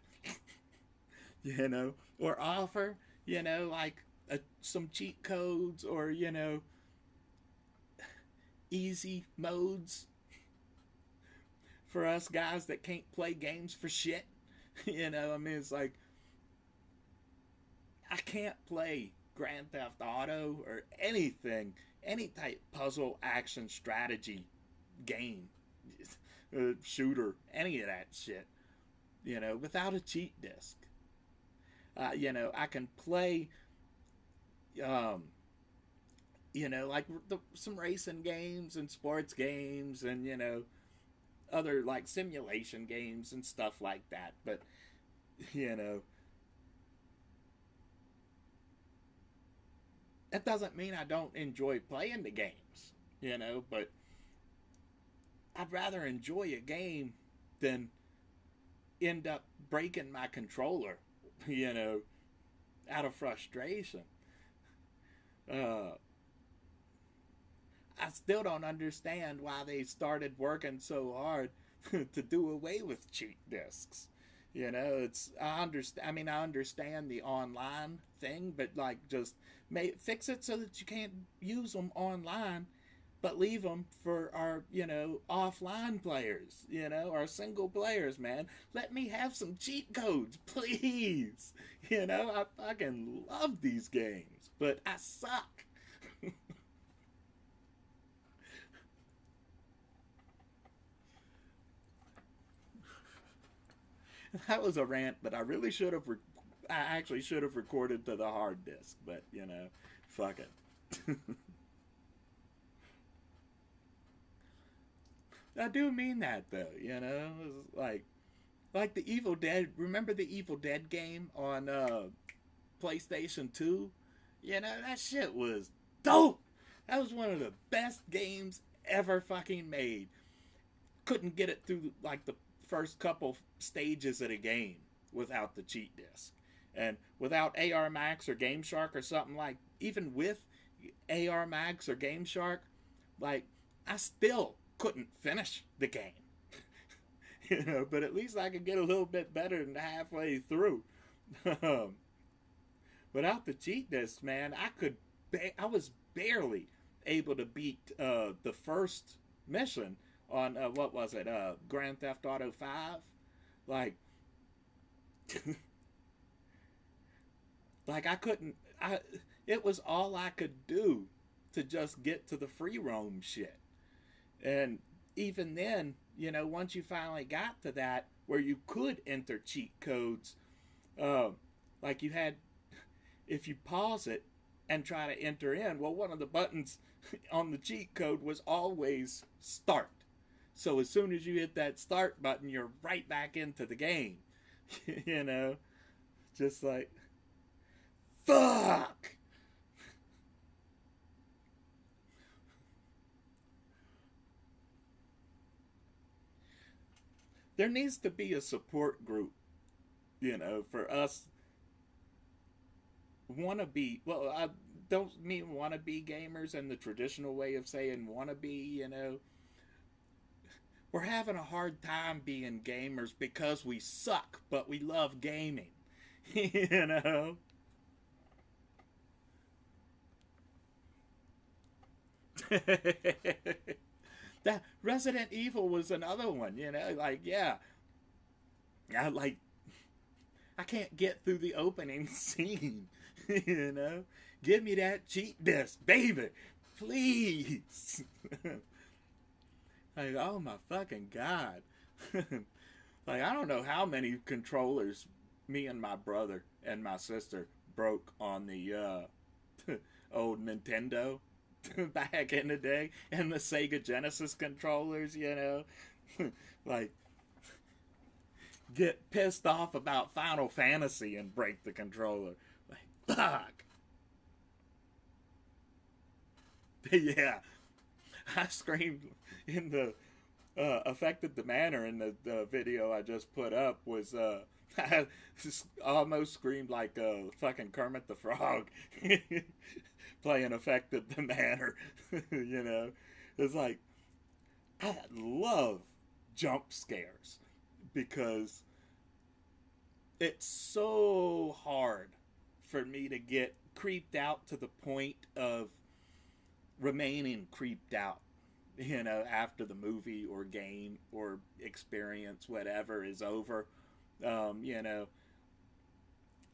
Or offer like some cheat codes or easy modes for us guys that can't play games for shit. I mean, it's like I can't play Grand Theft Auto or anything, any type puzzle action strategy game, shooter, any of that shit, without a cheat disc. I can play, like some racing games and sports games and, other like simulation games and stuff like that. But, that doesn't mean I don't enjoy playing the games, but I'd rather enjoy a game than end up breaking my controller, out of frustration. Uh, I still don't understand why they started working so hard to do away with cheat discs. It's I understand. I mean, I understand the online thing, but like, just fix it so that you can't use them online, but leave them for our offline players. Our single players. Man, let me have some cheat codes, please. I fucking love these games, but I suck. That was a rant that I really should have. I actually should have recorded to the hard disk, but fuck it. I do mean that though. It's like the Evil Dead. Remember the Evil Dead game on PlayStation 2? That shit was dope. That was one of the best games ever fucking made. Couldn't get it through like the first couple stages of the game without the cheat disc. And without AR Max or Game Shark or something, like, even with AR Max or Game Shark, like, I still couldn't finish the game. But at least I could get a little bit better than halfway through. Without the cheat disc, man, I was barely able to beat the first mission on what was it, Grand Theft Auto 5. Like like it was all I could do to just get to the free roam shit. And even then, once you finally got to that where you could enter cheat codes, like you had, if you pause it and try to enter in, well, one of the buttons on the cheat code was always start. So as soon as you hit that start button, you're right back into the game. Just like, fuck! There needs to be a support group, for us wannabe. Well, I don't mean wannabe gamers in the traditional way of saying wannabe, We're having a hard time being gamers because we suck, but we love gaming. you know? That Resident Evil was another one, you know, like, yeah. I can't get through the opening scene, you know? Give me that cheat disc, baby, please. Like, oh my fucking God. Like, I don't know how many controllers me and my brother and my sister broke on the old Nintendo back in the day, and the Sega Genesis controllers, you know. Like, get pissed off about Final Fantasy and break the controller. Like, fuck. Yeah. I screamed in the affected the manner in the video I just put up was I just almost screamed like fucking Kermit the Frog playing affected the manner. You know, it's like I love jump scares because it's so hard for me to get creeped out to the point of remaining creeped out, you know, after the movie or game or experience, whatever, is over. You know,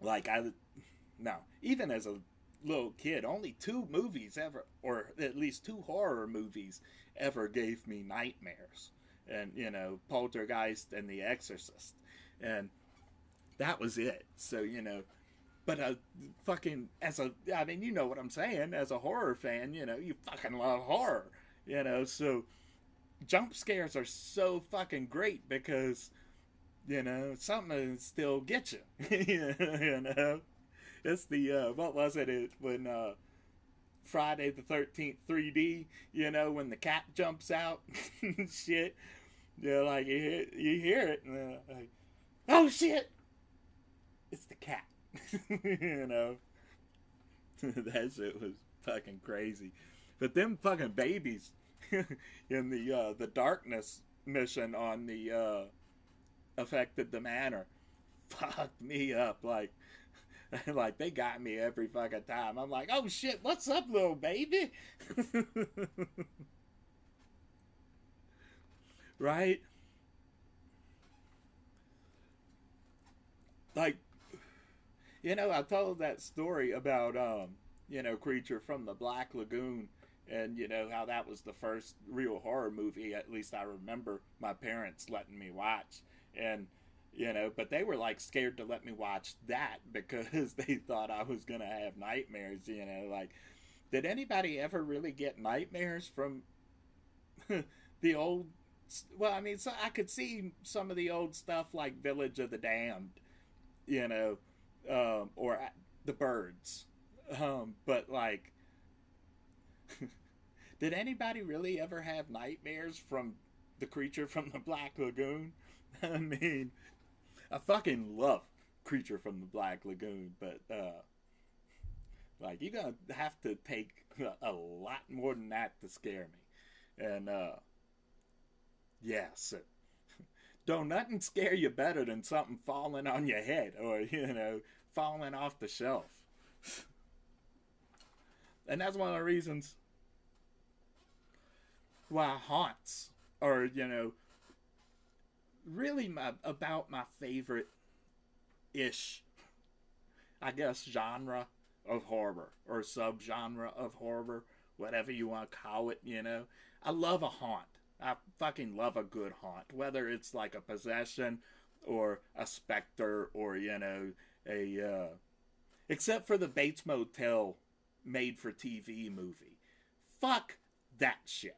like no, even as a little kid, only 2 movies ever, or at least 2 horror movies ever gave me nightmares. And, you know, Poltergeist and The Exorcist. And that was it. So, you know, but fucking, I mean, you know what I'm saying, as a horror fan, you know, you fucking love horror, you know, so jump scares are so fucking great because, you know, something still gets you, you know, it's the, what was it, when, Friday the 13th 3D, you know, when the cat jumps out and shit, you know, like, you hear it, and like, oh shit, it's the cat. You know, that shit was fucking crazy. But them fucking babies in the darkness mission on the affected the manor fucked me up. Like they got me every fucking time. I'm like, oh shit, what's up, little baby? Right? Like, you know, I told that story about, you know, Creature from the Black Lagoon, and, you know, how that was the first real horror movie, at least I remember my parents letting me watch. And, you know, but they were, like, scared to let me watch that because they thought I was going to have nightmares, you know. Like, did anybody ever really get nightmares from the old... Well, I mean, so I could see some of the old stuff like Village of the Damned, you know, or The Birds. But, like, did anybody really ever have nightmares from the Creature from the Black Lagoon? I mean, I fucking love Creature from the Black Lagoon, but, like, you're gonna have to take a lot more than that to scare me. And, yeah, so don't nothing scare you better than something falling on your head or, you know, falling off the shelf. And that's one of the reasons why haunts are, you know, really about my favorite-ish, I guess, genre of horror or subgenre of horror, whatever you want to call it, you know. I love a haunt. I fucking love a good haunt, whether it's like a possession or a specter or, you know, except for the Bates Motel made-for-TV movie. Fuck that shit.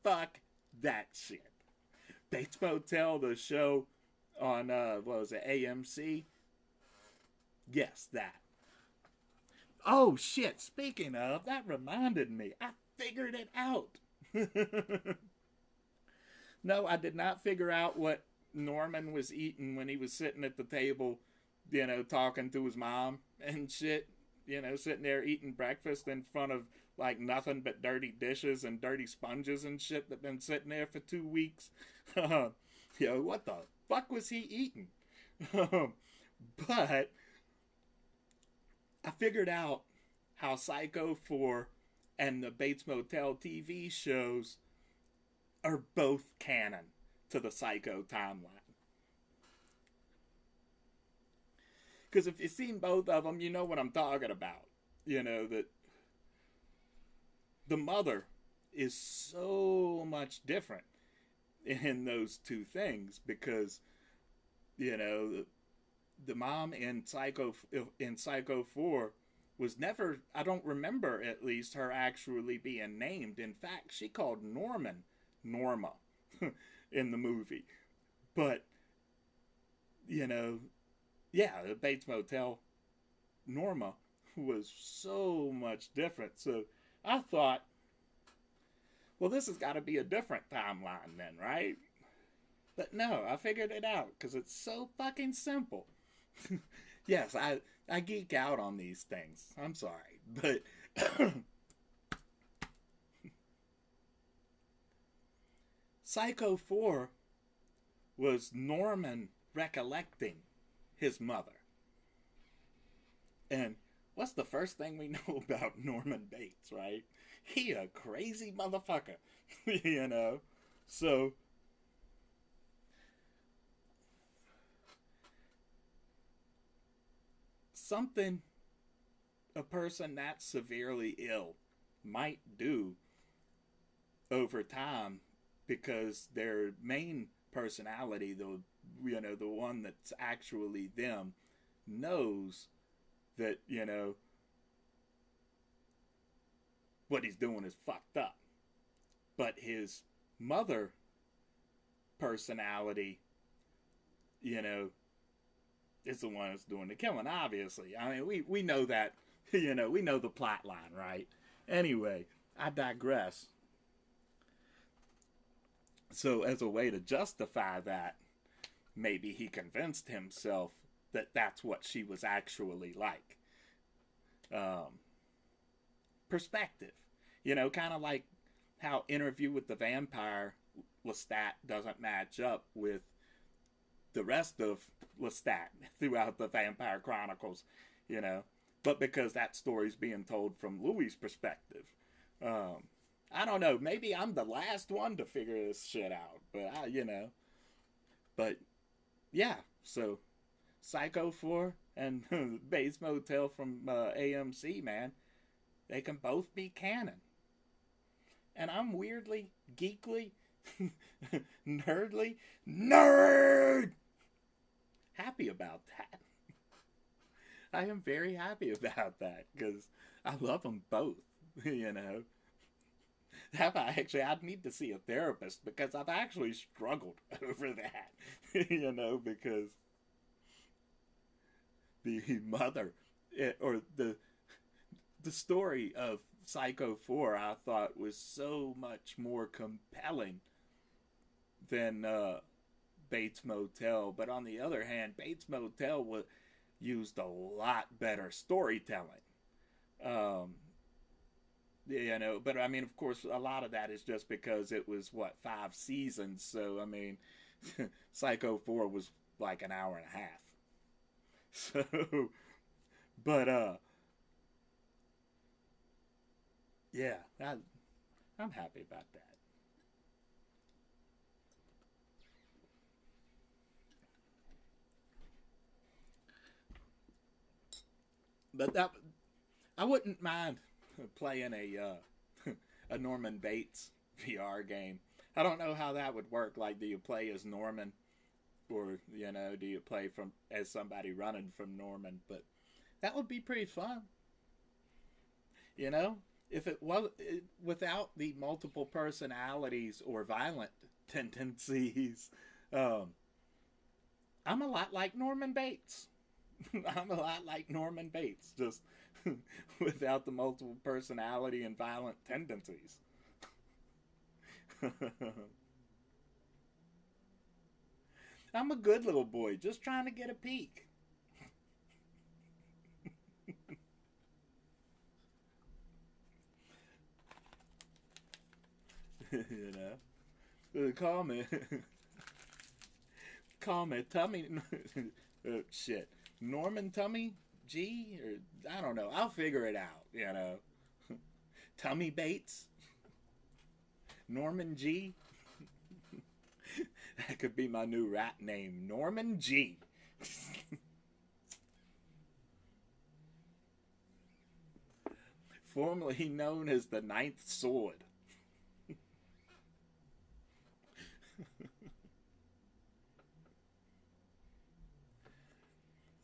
Fuck that shit. Bates Motel, the show on, what was it, AMC? Yes, that. Oh, shit, speaking of, that reminded me. I figured it out. No, I did not figure out what Norman was eating when he was sitting at the table, you know, talking to his mom and shit, you know, sitting there eating breakfast in front of, like, nothing but dirty dishes and dirty sponges and shit that been sitting there for 2 weeks. You know, what the fuck was he eating? But I figured out how Psycho 4 and the Bates Motel TV shows are both canon to the Psycho timeline. Because if you've seen both of them, you know what I'm talking about. You know, that the mother is so much different in those two things because, you know, the mom in Psycho 4 was never, I don't remember at least her actually being named. In fact, she called Norman Norma in the movie. But, you know, yeah, the Bates Motel Norma was so much different. So I thought, well, this has got to be a different timeline then, right? But no, I figured it out because it's so fucking simple. Yes, I geek out on these things. I'm sorry. But Psycho 4 was Norman recollecting his mother. And what's the first thing we know about Norman Bates, right? He a crazy motherfucker, you know? So, something a person that severely ill might do over time because their main personality, the one that's actually them, knows that, you know, what he's doing is fucked up. But his mother personality, you know, is the one that's doing the killing, obviously. I mean, we know that, you know, we know the plot line, right? Anyway, I digress. So as a way to justify that, maybe he convinced himself that that's what she was actually like. Perspective. You know, kind of like how Interview with the Vampire Lestat doesn't match up with the rest of Lestat throughout the Vampire Chronicles, you know. But because that story's being told from Louis' perspective. I don't know. Maybe I'm the last one to figure this shit out. But, you know. But, yeah. So, Psycho 4 and Bates Motel from AMC, man. They can both be canon. And I'm weirdly, geekly, nerd happy about that. I am very happy about that because I love them both, you know. I'd need to see a therapist because I've actually struggled over that, you know, because the mother, or the story of Psycho 4, I thought was so much more compelling than Bates Motel. But on the other hand, Bates Motel used a lot better storytelling. You know, but I mean, of course, a lot of that is just because it was, 5 seasons. So, I mean, Psycho 4 was like an hour and a half. So, but, yeah, I'm happy about that. But I wouldn't mind playing a Norman Bates VR game. I don't know how that would work. Like, do you play as Norman, or, you know, do you play as somebody running from Norman? But that would be pretty fun. You know, if it was without the multiple personalities or violent tendencies, I'm a lot like Norman Bates. I'm a lot like Norman Bates, just without the multiple personality and violent tendencies. I'm a good little boy, just trying to get a peek. You know, call me Tummy. Shit, Norman Tummy G, or I don't know. I'll figure it out. You know, Tummy Bates? Norman G? That could be my new rat name, Norman G. Formerly known as the Ninth Sword.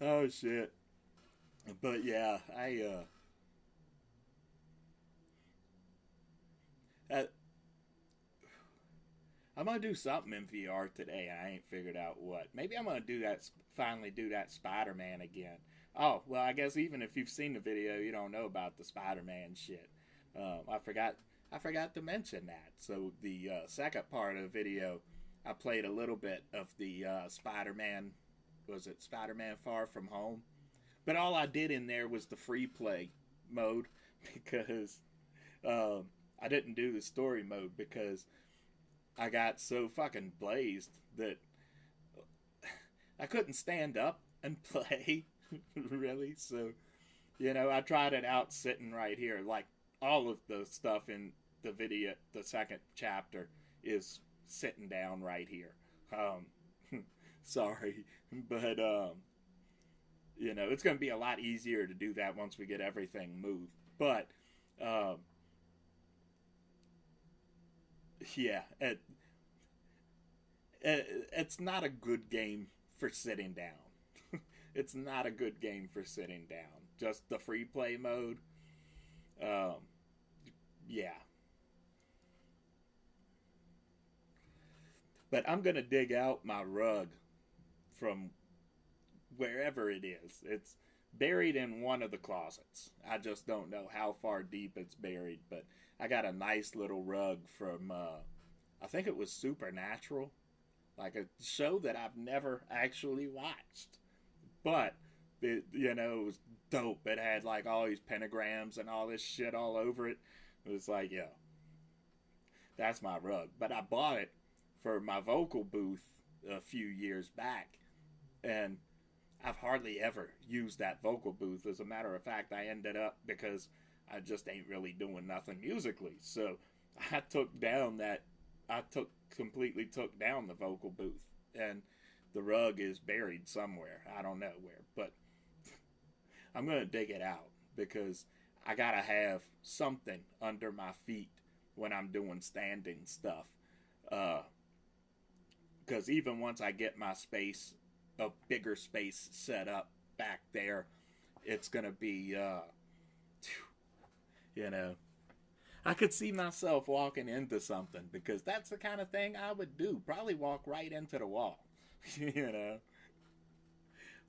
Oh shit. But yeah, I'm gonna do something in VR today. I ain't figured out what. Maybe I'm gonna do that. Finally, do that Spider-Man again. Oh well, I guess even if you've seen the video, you don't know about the Spider-Man shit. I forgot. I forgot to mention that. So the second part of the video, I played a little bit of the Spider-Man. Was it Spider-Man Far From Home? But all I did in there was the free play mode because I didn't do the story mode because I got so fucking blazed that I couldn't stand up and play, really. So, you know, I tried it out sitting right here. Like, all of the stuff in the video, the second chapter, is sitting down right here. Sorry. But, you know, it's going to be a lot easier to do that once we get everything moved. But, yeah, it's not a good game for sitting down. It's not a good game for sitting down. Just the free play mode. Yeah. But I'm going to dig out my rug from wherever it is. It's buried in one of the closets. I just don't know how far deep it's buried, but I got a nice little rug from, I think it was Supernatural. Like a show that I've never actually watched. But, it, you know, it was dope. It had like all these pentagrams and all this shit all over it. It was like, yo, that's my rug. But I bought it for my vocal booth a few years back. And I've hardly ever used that vocal booth. As a matter of fact, I ended up, because I just ain't really doing nothing musically. So I completely took down the vocal booth, and the rug is buried somewhere. I don't know where, but I'm gonna dig it out because I gotta have something under my feet when I'm doing standing stuff. Because even once I get my space, a bigger space set up back there, it's gonna be, you know, I could see myself walking into something because that's the kind of thing I would do. Probably walk right into the wall, you know,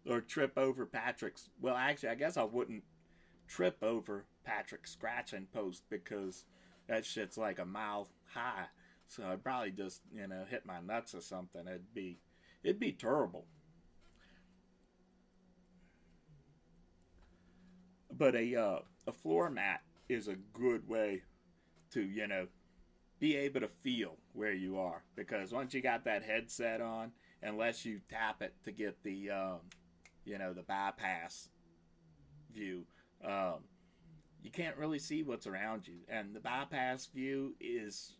or trip over Patrick's. Well, actually, I guess I wouldn't trip over Patrick's scratching post because that shit's like a mile high. So I'd probably just, you know, hit my nuts or something. It'd be terrible. But a floor mat is a good way to, you know, be able to feel where you are. Because once you got that headset on, unless you tap it to get the, you know, the bypass view, you can't really see what's around you. And the bypass view is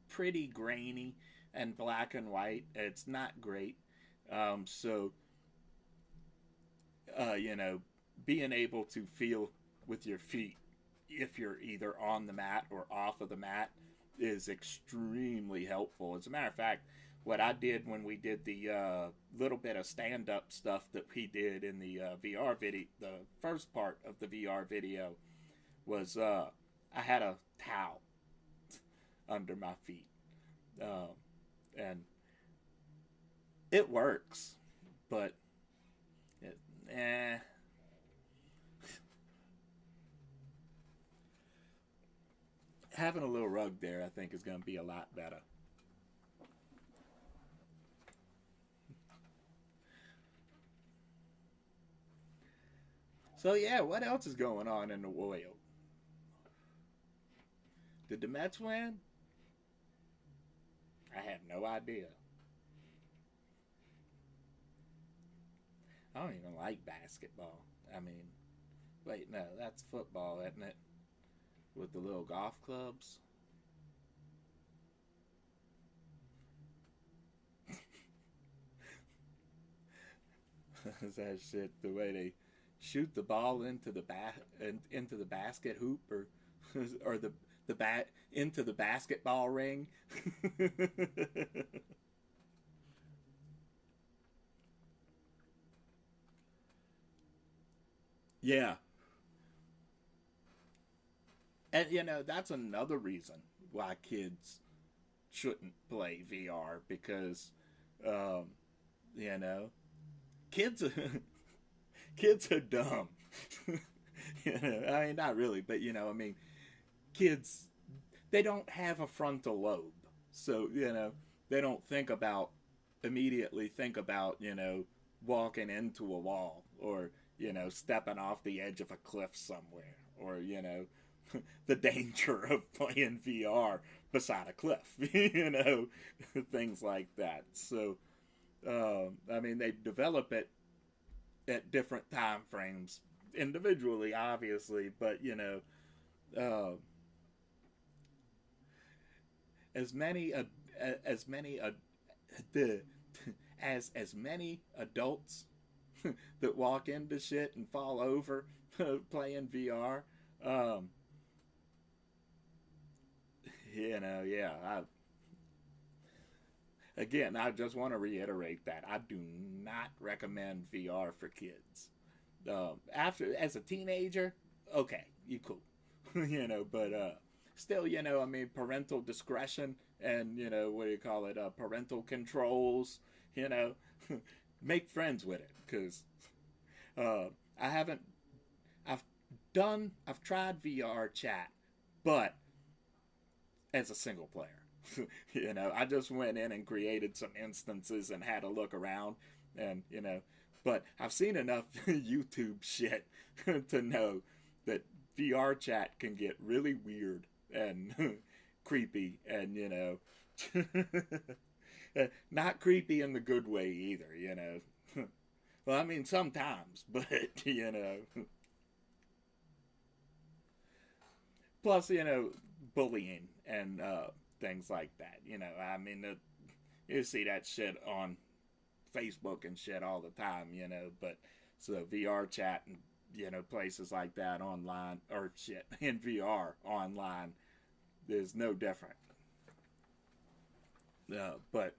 pretty grainy and black and white. It's not great. So, you know, being able to feel with your feet, if you're either on the mat or off of the mat, is extremely helpful. As a matter of fact, what I did when we did the little bit of stand-up stuff that we did in the VR video, the first part of the VR video, was I had a towel under my feet. And it works, but having a little rug there, I think, is going to be a lot better. So yeah, what else is going on in the world? Did the Mets win? I have no idea. I don't even like basketball. I mean, wait, no, that's football, isn't it? with the little golf clubs. That shit, the way they shoot the ball into the into the basket hoop, or the bat into the basketball ring. Yeah, and that's another reason why kids shouldn't play VR, because um, you know kids are kids are dumb. I mean, not really, but I mean, kids, they don't have a frontal lobe, so they don't immediately think about walking into a wall, or stepping off the edge of a cliff somewhere, or the danger of playing VR beside a cliff, things like that. So I mean, they develop it at different time frames individually, obviously, but uh, as many as many the as many adults that walk into shit and fall over playing VR. Um, yeah. I just want to reiterate that I do not recommend VR for kids. After, as a teenager, okay, you cool, but still, I mean, parental discretion and what do you call it, parental controls, you know, make friends with it, because I haven't, I've I've tried VR chat, but as a single player. I just went in and created some instances and had a look around, and but I've seen enough YouTube shit to know that VR chat can get really weird and creepy, and not creepy in the good way either. Well, I mean, sometimes, but plus bullying and things like that. I mean, you see that shit on Facebook and shit all the time. But so VR chat and places like that online, or shit in VR online, is no different. But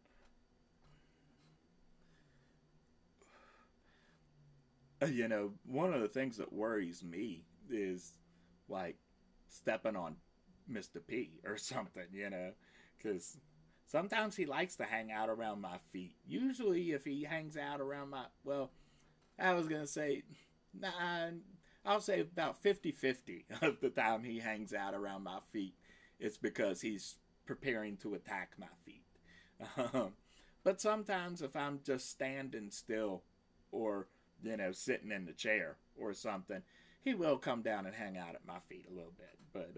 one of the things that worries me is like stepping on Mr. P or something, because sometimes he likes to hang out around my feet. Usually, if he hangs out around well, I was going to say, nah, I'll say about 50-50 of the time he hangs out around my feet, it's because he's preparing to attack my feet. But sometimes if I'm just standing still, or sitting in the chair or something, he will come down and hang out at my feet a little bit. But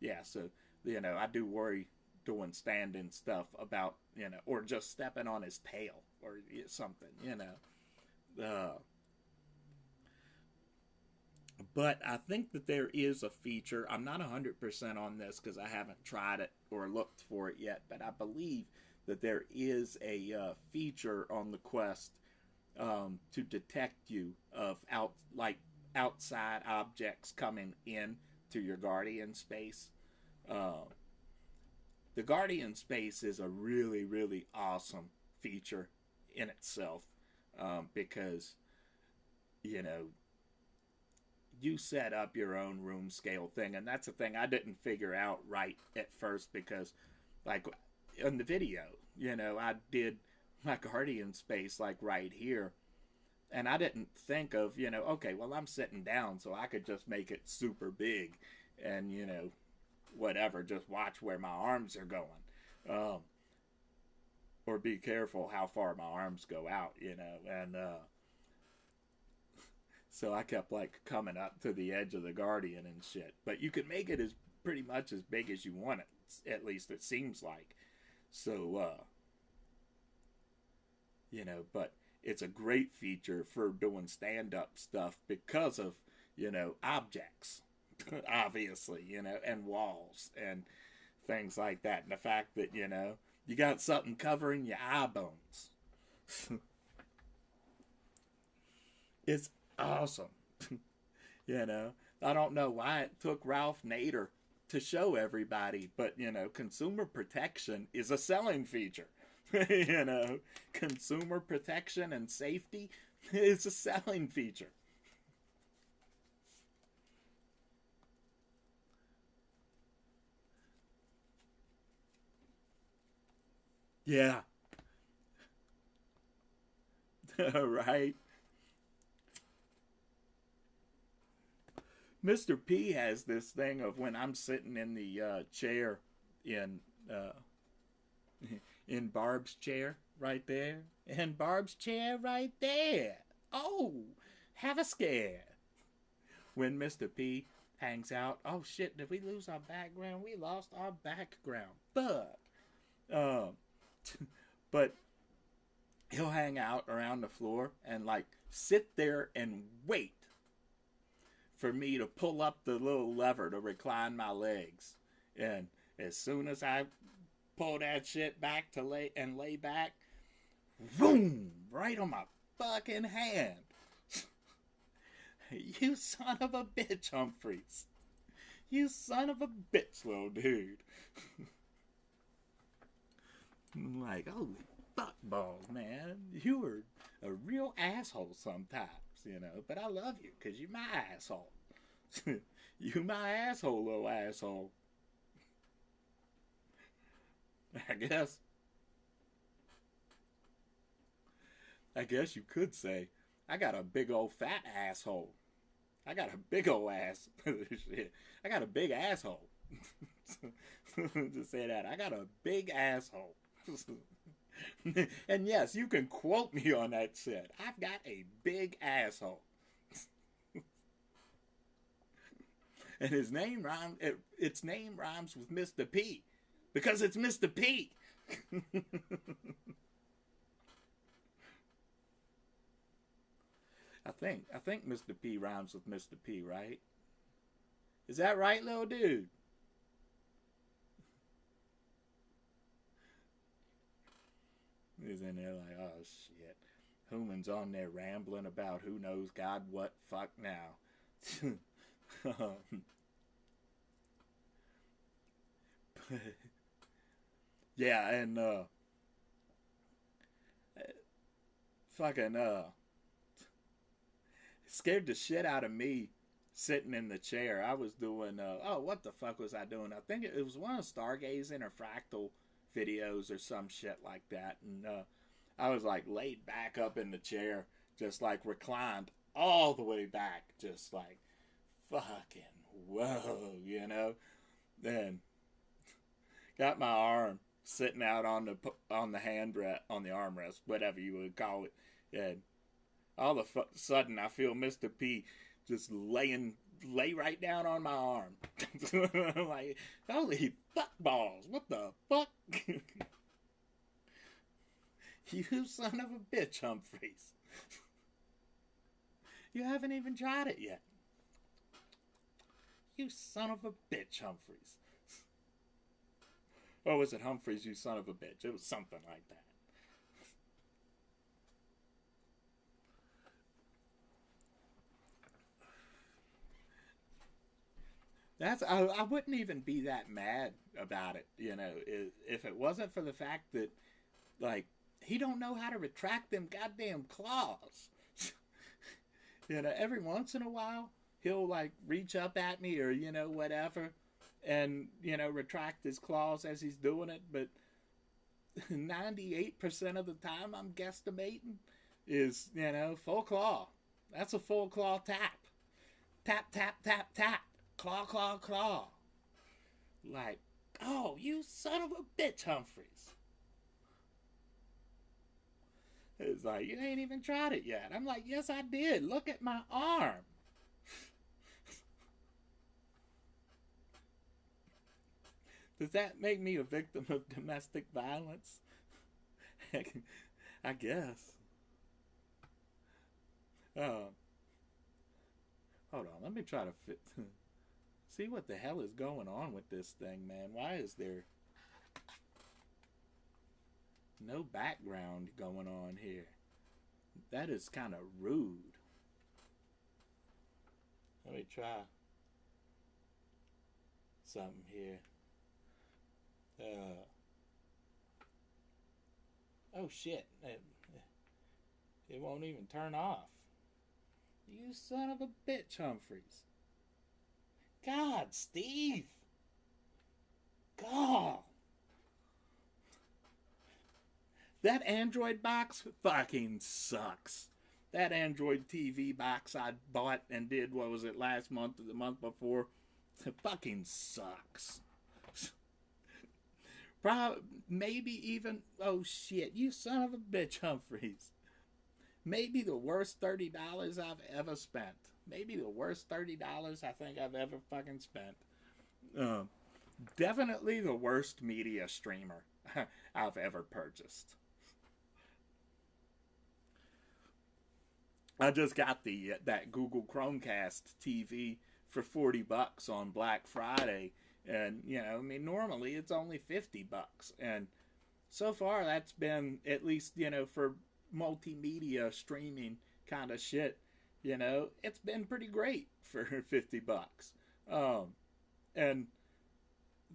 yeah, so I do worry doing standing stuff about or just stepping on his tail or something. But I think that there is a feature. I'm not 100% on this because I haven't tried it or looked for it yet, but I believe that there is a feature on the Quest to detect you of outside objects coming in to your Guardian space. Uh, the Guardian space is a really, really awesome feature in itself, because you set up your own room scale thing, and that's a thing I didn't figure out right at first, because like in the video, I did my Guardian space like right here, and I didn't think of, okay, well, I'm sitting down, so I could just make it super big and, whatever, just watch where my arms are going. Or be careful how far my arms go out, and so I kept like coming up to the edge of the Guardian and shit. But you can make it as pretty much as big as you want it, at least it seems like. So, but it's a great feature for doing stand-up stuff because of, objects. obviously, and walls and things like that. And the fact that, you got something covering your eye bones. It's awesome. I don't know why it took Ralph Nader to show everybody, but, consumer protection is a selling feature. Consumer protection and safety is a selling feature. Yeah. Right. Mr. P has this thing of when I'm sitting in the chair in uh, in Barb's chair right there, and Barb's chair right there. Oh, have a scare. When Mr. P hangs out, oh shit, did we lose our background? We lost our background. Fuck. Um, but he'll hang out around the floor and like sit there and wait for me to pull up the little lever to recline my legs. And as soon as I pull that shit back to lay back, boom, right on my fucking hand. You son of a bitch, Humphreys. You son of a bitch, little dude. I'm like, holy fuck balls, man. You are a real asshole sometimes, but I love you because you're my asshole. You my asshole, little asshole. I guess you could say, I got a big old fat asshole. I got a big old ass. Shit. I got a big asshole. Just say that. I got a big asshole. And yes, you can quote me on that shit. I've got a big asshole. And its name rhymes with Mr. P. Because it's Mr. P. I think Mr. P rhymes with Mr. P, right? Is that right, little dude? He's in there like, oh shit. Human's on there rambling about who knows God what fuck now. Yeah, and fucking scared the shit out of me sitting in the chair. I was doing what the fuck was I doing? I think it was one of Stargazing or Fractal videos or some shit like that, and I was like laid back up in the chair, just like reclined all the way back, just like fucking whoa, Then got my arm sitting out on the on the armrest, whatever you would call it, and all of a sudden I feel Mr. P just lay right down on my arm. I'm like, holy fuck balls, what the fuck? You son of a bitch, Humphreys. You haven't even tried it yet. You son of a bitch, Humphreys. Or was it Humphreys, you son of a bitch? It was something like that. I wouldn't even be that mad about it, if it wasn't for the fact that, like, he don't know how to retract them goddamn claws. Every once in a while, he'll, like, reach up at me or, whatever, and, retract his claws as he's doing it, but 98% of the time I'm guesstimating is, full claw. That's a full claw tap. Tap, tap, tap, tap. Claw, claw, claw. Like, oh, you son of a bitch, Humphreys. It's like, you ain't even tried it yet. I'm like, yes, I did. Look at my arm. Does that make me a victim of domestic violence? I guess. Hold on, let me try to fit. See what the hell is going on with this thing, man. Why is there no background going on here? That is kind of rude. Let me try something here. Oh shit. It won't even turn off. You son of a bitch, Humphreys. God, Steve. God. That Android box fucking sucks. That Android TV box I bought and did, what was it, last month or the month before? It fucking sucks. Maybe even, oh shit, you son of a bitch, Humphreys. Maybe the worst $30 I've ever spent. Maybe the worst $30 I think I've ever fucking spent. Definitely the worst media streamer I've ever purchased. I just got that Google Chromecast TV for $40 on Black Friday, and you know, I mean, normally it's only $50, and so far that's been, at least, you know, for multimedia streaming kind of shit, you know, it's been pretty great for $50. And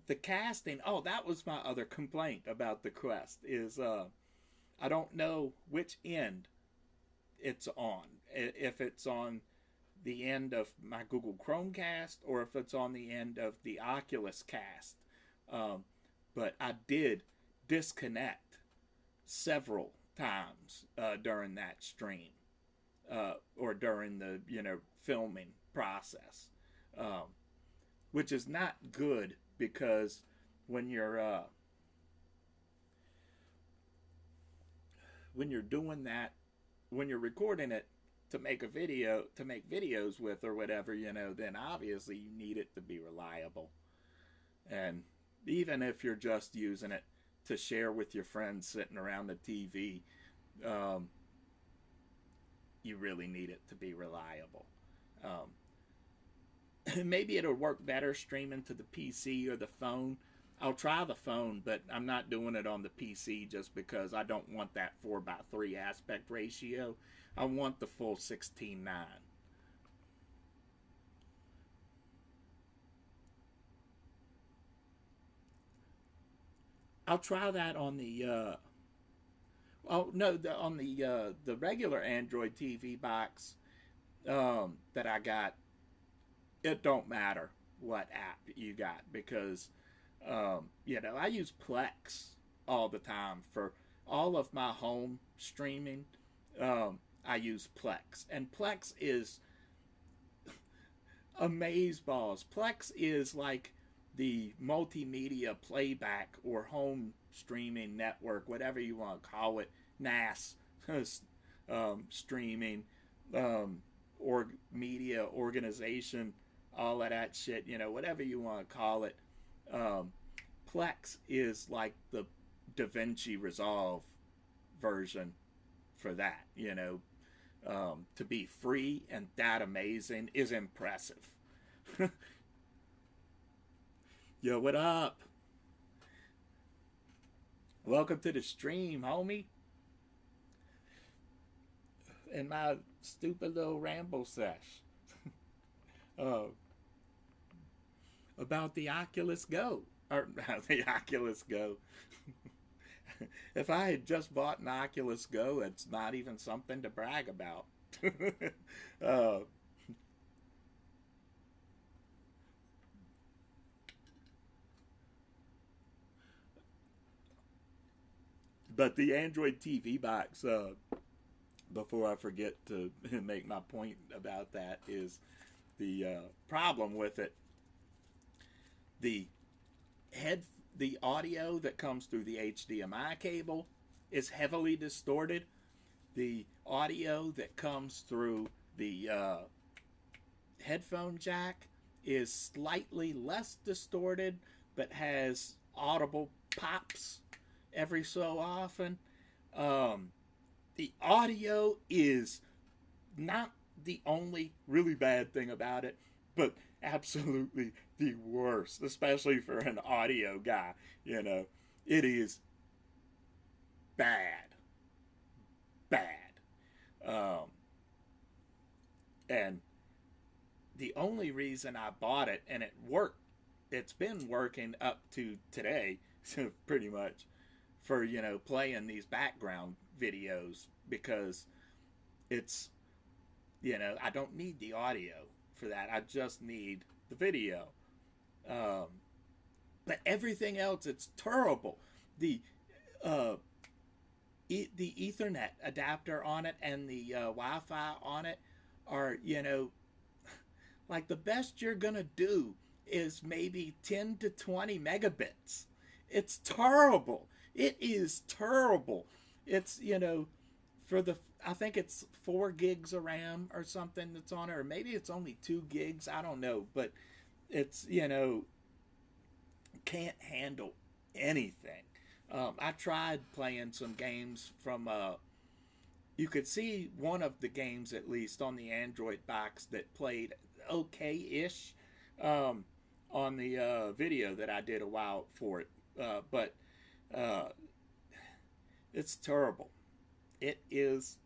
the casting, oh, that was my other complaint about the Quest, is I don't know which end it's on. If it's on the end of my Google Chromecast or if it's on the end of the Oculus Cast. But I did disconnect several times during that stream or during the, you know, filming process, which is not good, because when you're doing that, when you're recording it to make a video, to make videos with or whatever, you know, then obviously you need it to be reliable. And even if you're just using it to share with your friends sitting around the TV, you really need it to be reliable. Maybe it'll work better streaming to the PC or the phone. I'll try the phone, but I'm not doing it on the PC just because I don't want that 4:3 aspect ratio. I want the full 16:9. I'll try that on the on the regular Android TV box that I got. It don't matter what app you got, because you know, I use Plex all the time for all of my home streaming. I use Plex, and Plex is amazeballs. Plex is like the multimedia playback or home streaming network, whatever you want to call it, NAS streaming, or media organization, all of that shit, you know, whatever you want to call it. Plex is like the DaVinci Resolve version for that, you know. To be free and that amazing is impressive. Yo, what up? Welcome to the stream, homie. And my stupid little Ramble Sesh. About the Oculus Go. Or the Oculus Go. If I had just bought an Oculus Go, it's not even something to brag about. But the Android TV box, before I forget to make my point about that, is the problem with it. The audio that comes through the HDMI cable is heavily distorted. The audio that comes through the headphone jack is slightly less distorted, but has audible pops every so often. The audio is not the only really bad thing about it, but absolutely the worst, especially for an audio guy. You know, it is bad, bad. Um, and the only reason I bought it, and it worked, it's been working up to today, so pretty much, for, playing these background videos, because it's, I don't need the audio for that. I just need the video. Um, but everything else, it's terrible. The uh, the Ethernet adapter on it and the Wi-Fi on it are, like, the best you're gonna do is maybe 10 to 20 megabits. It's terrible. It is terrible. It's, for the, I think it's 4 gigs of RAM or something that's on it, or maybe it's only 2 gigs. I don't know, but it's, can't handle anything. I tried playing some games from, you could see one of the games at least on the Android box that played okay-ish on the video that I did a while for it. But it's terrible. It is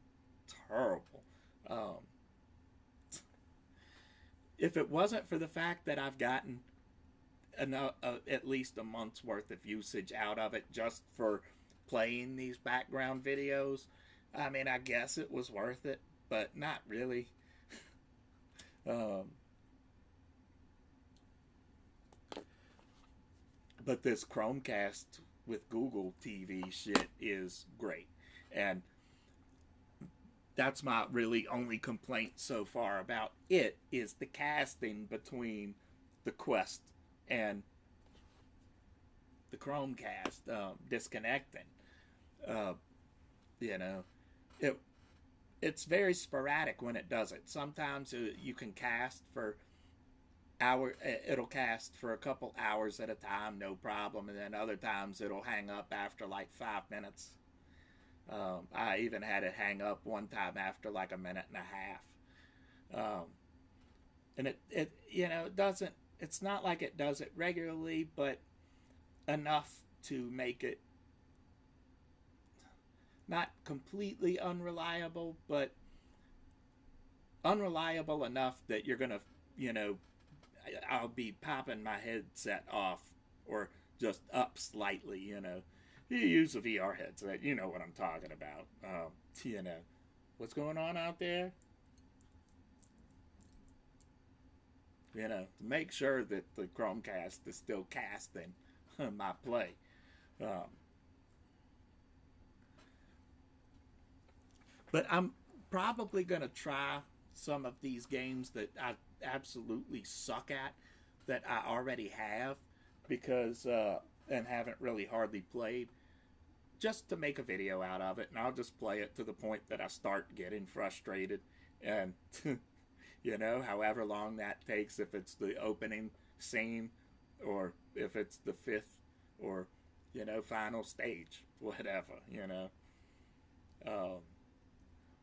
terrible. Um, if it wasn't for the fact that I've gotten at least a month's worth of usage out of it just for playing these background videos, I mean, I guess it was worth it, but not really. But this Chromecast with Google TV shit is great. And that's my really only complaint so far about it, is the casting between the Quest and the Chromecast disconnecting. Uh, you know, it's very sporadic when it does it. Sometimes you can cast for it'll cast for a couple hours at a time, no problem, and then other times it'll hang up after like 5 minutes. I even had it hang up one time after like a minute and a half. And it doesn't, it's not like it does it regularly, but enough to make it not completely unreliable, but unreliable enough that you're gonna, I'll be popping my headset off or just up slightly. You use a VR headset, you know what I'm talking about. What's going on out there? To make sure that the Chromecast is still casting my play. But I'm probably going to try some of these games that I absolutely suck at, that I already have, because and haven't really hardly played, just to make a video out of it. And I'll just play it to the point that I start getting frustrated, and however long that takes, if it's the opening scene or if it's the 5th or final stage, whatever.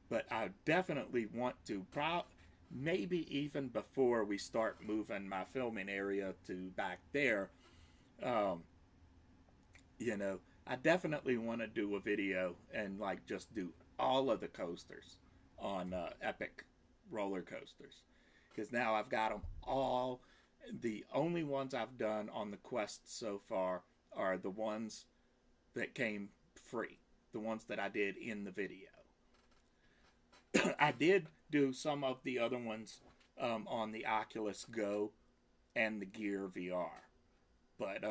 But I definitely want to, maybe even before we start moving my filming area to back there, I definitely want to do a video and like just do all of the coasters on Epic roller coasters, because now I've got them all. The only ones I've done on the Quest so far are the ones that came free, the ones that I did in the video. I did do some of the other ones on the Oculus Go and the Gear VR, but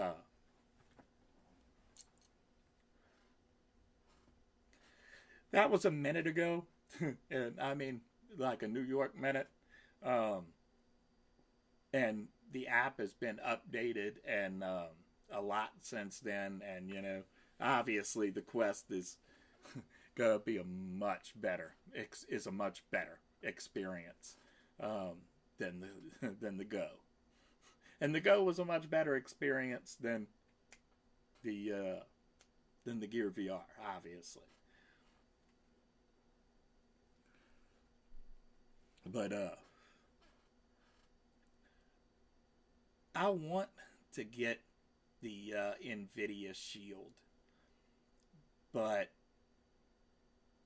that was a minute ago, and I mean, like a New York minute. And the app has been updated and a lot since then, and obviously the Quest is gonna be a much better experience than the Go, and the Go was a much better experience than the Gear VR, obviously. But I want to get the NVIDIA Shield, but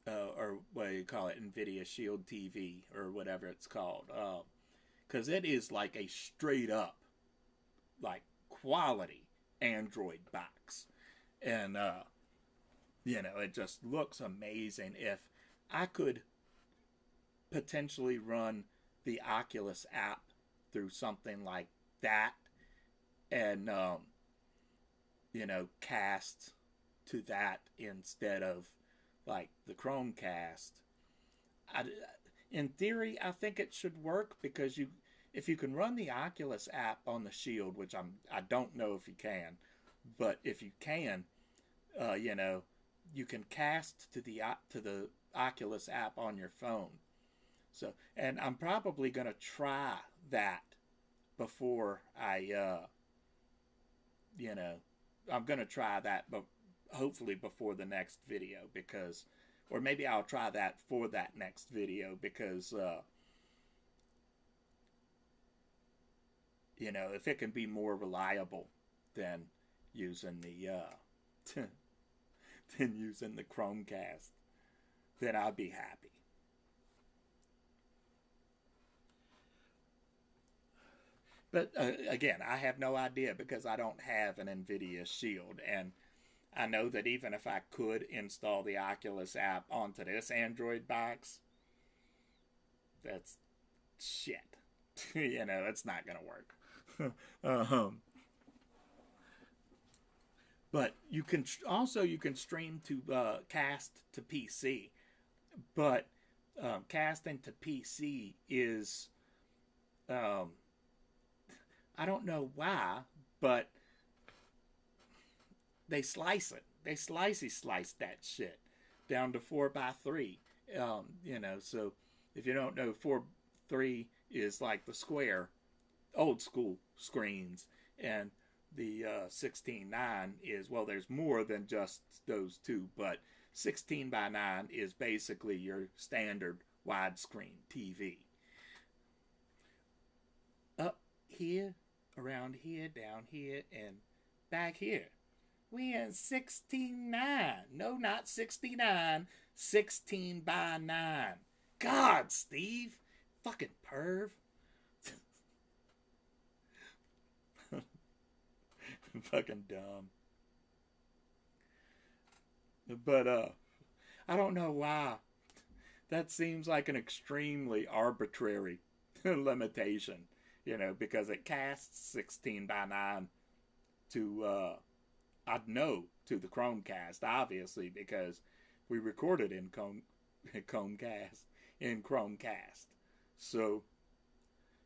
or what do you call it, NVIDIA Shield TV or whatever it's called, because it is like a straight up, like quality Android box, and it just looks amazing. If I could potentially run the Oculus app through something like that, and cast to that instead of like the Chromecast. In theory, I think it should work, because if you can run the Oculus app on the Shield, which I don't know if you can, but if you can, you can cast to the Oculus app on your phone. So, and I'm probably gonna try that before I'm gonna try that, but hopefully before the next video, because, or maybe I'll try that for that next video, because if it can be more reliable than using the than using the Chromecast, then I'll be happy. But again, I have no idea, because I don't have an NVIDIA Shield, and I know that even if I could install the Oculus app onto this Android box, that's shit. It's not going to work. But you can stream to cast to PC, but casting to PC is I don't know why, but they slice it. They slice that shit down to 4:3. So if you don't know, 4:3 is like the square, old school screens, and the 16:9 is, well, there's more than just those two, but 16:9 is basically your standard widescreen TV. Up here, around here, down here, and back here, we in 16:9. No, not 69. 16:9. God, Steve, fucking perv. Fucking dumb. But I don't know why. That seems like an extremely arbitrary limitation, because it casts 16:9 to to the Chromecast, obviously, because we recorded in Chromecast. So,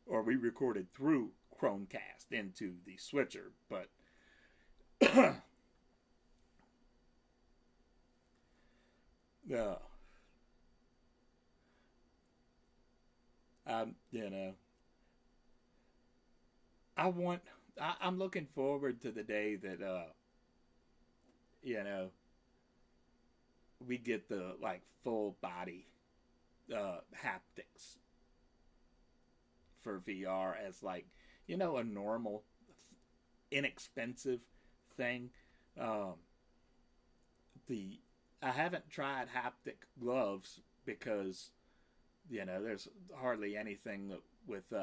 or we recorded through Chromecast into the switcher, but I'm looking forward to the day that we get the like full body haptics for VR as like a normal, inexpensive thing. I haven't tried haptic gloves, because there's hardly anything with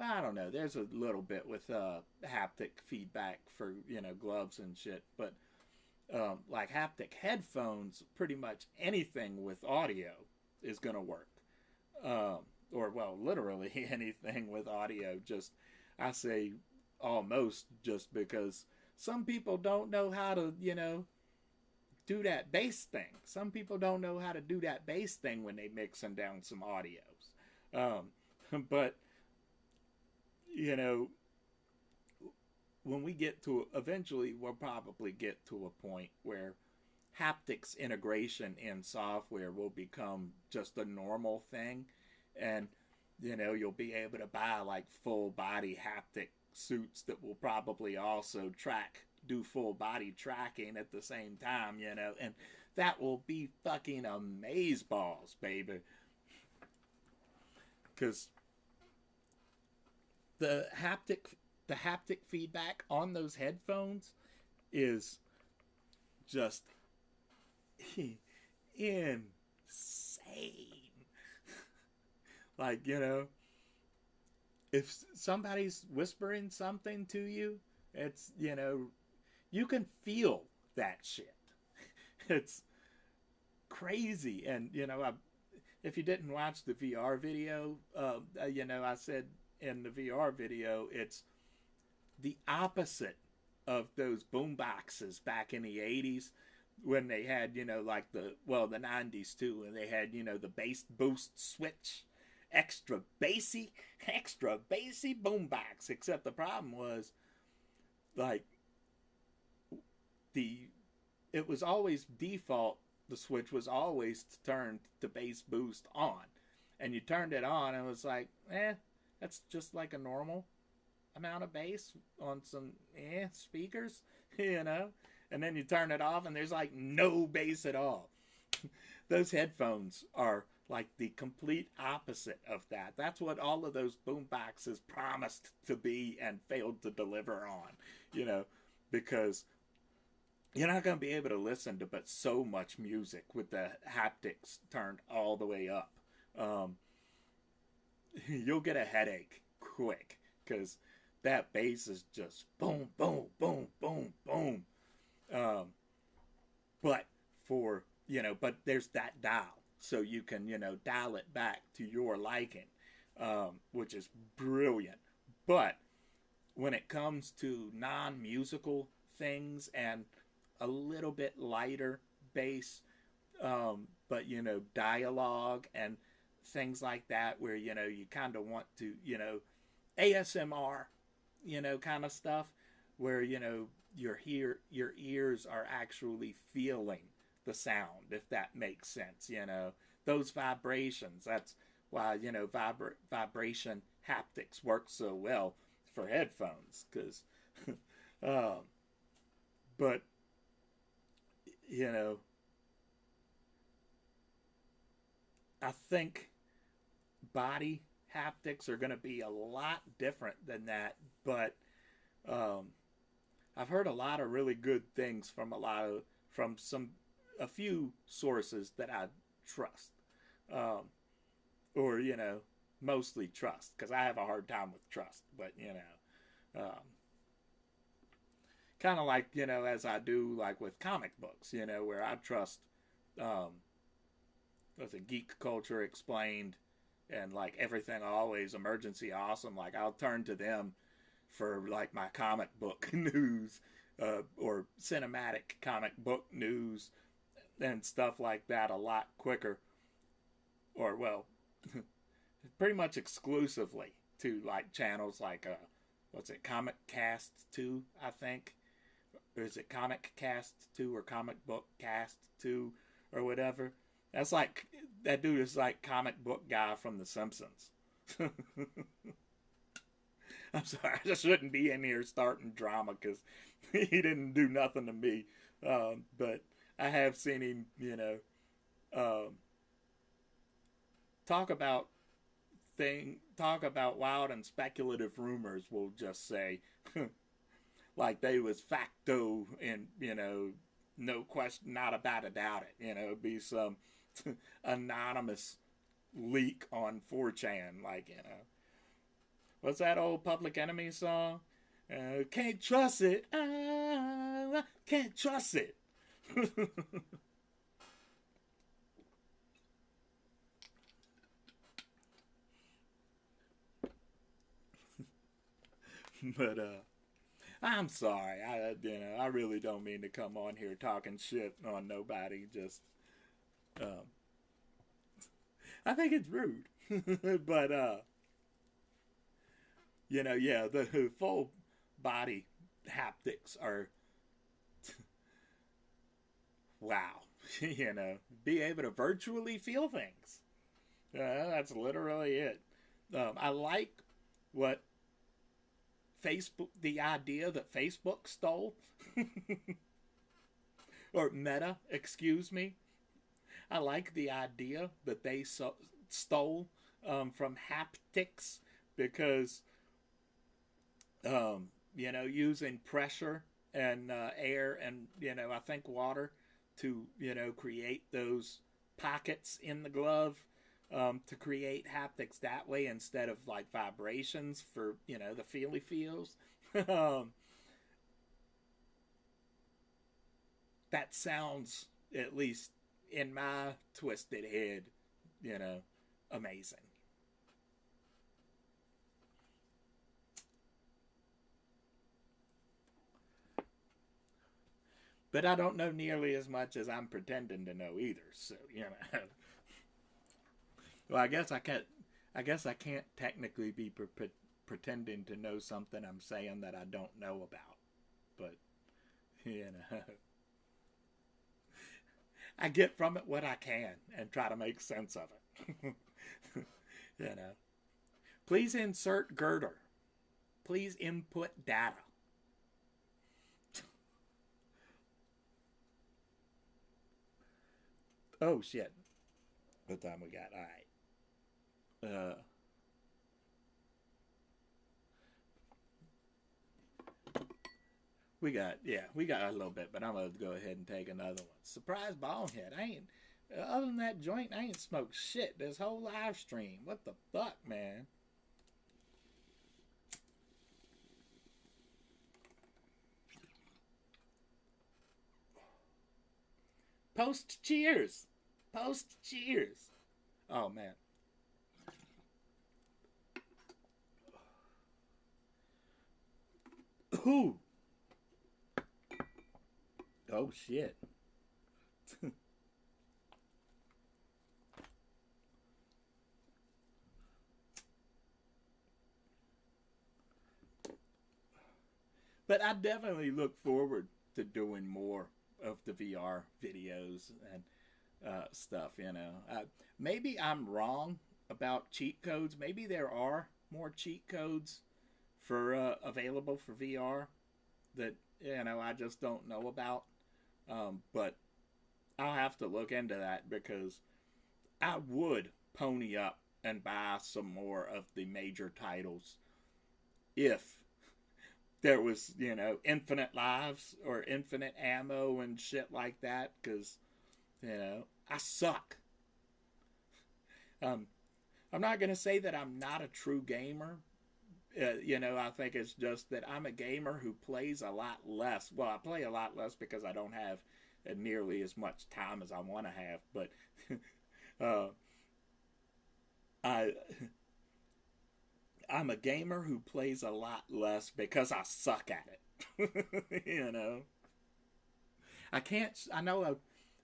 I don't know, there's a little bit with haptic feedback for gloves and shit, but like haptic headphones, pretty much anything with audio is gonna work, or well, literally anything with audio. Just, I say almost, just because some people don't know how to do that bass thing. Some people don't know how to do that bass thing when they mixing down some audios. But when we get to, eventually we'll probably get to a point where haptics integration in software will become just a normal thing, and you'll be able to buy like full body haptic suits that will probably also do full body tracking at the same time, and that will be fucking amazeballs, baby. Because the haptic feedback on those headphones is just insane. Like, you know, if somebody's whispering something to you, it's, you know, you can feel that shit. It's crazy. And, you know, if you didn't watch the VR video, you know, I said in the VR video, it's the opposite of those boom boxes back in the 80s when they had, you know, like the 90s too, and they had, you know, the bass boost switch, extra bassy boombox. Except the problem was, like, it was always default. The switch was always turned to bass boost on, and you turned it on, and it was like, that's just like a normal amount of bass on some speakers, you know. And then you turn it off, and there's like no bass at all. Those headphones are like the complete opposite of that. That's what all of those boom boxes promised to be and failed to deliver on, you know, because you're not going to be able to listen to but so much music with the haptics turned all the way up. You'll get a headache quick because that bass is just boom, boom, boom, boom, boom. But for, you know, but there's that dial. So you can, you know, dial it back to your liking, which is brilliant. But when it comes to non-musical things and a little bit lighter bass, but, you know, dialogue and things like that where, you know, you kind of want to, you know, ASMR, you know, kind of stuff where, you know, your ears are actually feeling the sound, if that makes sense, you know. Those vibrations, that's why, you know, vibration haptics work so well for headphones, because but, you know, I think body haptics are going to be a lot different than that, but I've heard a lot of really good things from a few sources that I trust, or, you know, mostly trust, because I have a hard time with trust, but, you know, kind of like, you know, as I do like with comic books, you know, where I trust, what's it, Geek Culture Explained, and like Everything Always Emergency Awesome, like I'll turn to them for like my comic book news, or cinematic comic book news and stuff like that a lot quicker, or, well, pretty much exclusively to like channels like what's it, Comic Cast 2, I think, or is it Comic Cast 2 or Comic Book Cast 2 or whatever. That's like, that dude is like comic book guy from The Simpsons. I'm sorry, I just shouldn't be in here starting drama because he didn't do nothing to me. But I have seen him, you know, talk about wild and speculative rumors, we'll just say, like they was facto, and, you know, no question, not about a doubt it, you know, it'd be some anonymous leak on 4chan, like, you know, what's that old Public Enemy song? Can't trust it. Can't trust it. But I'm sorry. I really don't mean to come on here talking shit on nobody. Just I think it's rude. But you know, yeah, the full body haptics are wow. You know, be able to virtually feel things. That's literally it. I like what the idea that Facebook stole, or Meta, excuse me. I like the idea that they stole from haptics, because Using pressure and air and, I think water to, create those pockets in the glove, to create haptics that way instead of like vibrations for, the feely feels. um, that sounds, at least in my twisted head, you know, amazing. But I don't know nearly as much as I'm pretending to know either. So, well, I guess I can't. I guess I can't technically be pretending to know something I'm saying that I don't know about. But you know, I get from it what I can and try to make sense of it. you know, please insert girder. Please input data. Oh shit! What time we got? All right. We got a little bit, but I'm gonna go ahead and take another one. Surprise ballhead. I ain't. Other than that joint, I ain't smoked shit this whole live stream. What the fuck, man? Post cheers. Post cheers. Oh man. Ooh. Oh shit. But I definitely look forward to doing more of the VR videos and stuff. Maybe I'm wrong about cheat codes. Maybe there are more cheat codes for available for VR that I just don't know about. But I'll have to look into that because I would pony up and buy some more of the major titles if there was, infinite lives or infinite ammo and shit like that. Because, I suck. Um, I'm not going to say that I'm not a true gamer. I think it's just that I'm a gamer who plays a lot less. Well, I play a lot less because I don't have nearly as much time as I want to have. But uh, I I'm a gamer who plays a lot less because I suck at it. I can't. I know I've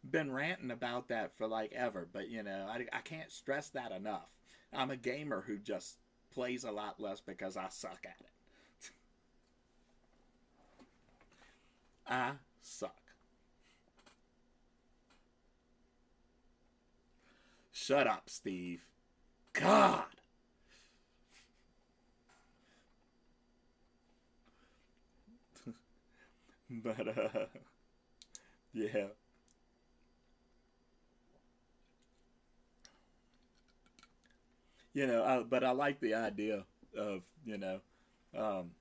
been ranting about that for like ever, but I can't stress that enough. I'm a gamer who just plays a lot less because I suck at it. I suck. Shut up, Steve. God. But yeah. But I like the idea of um,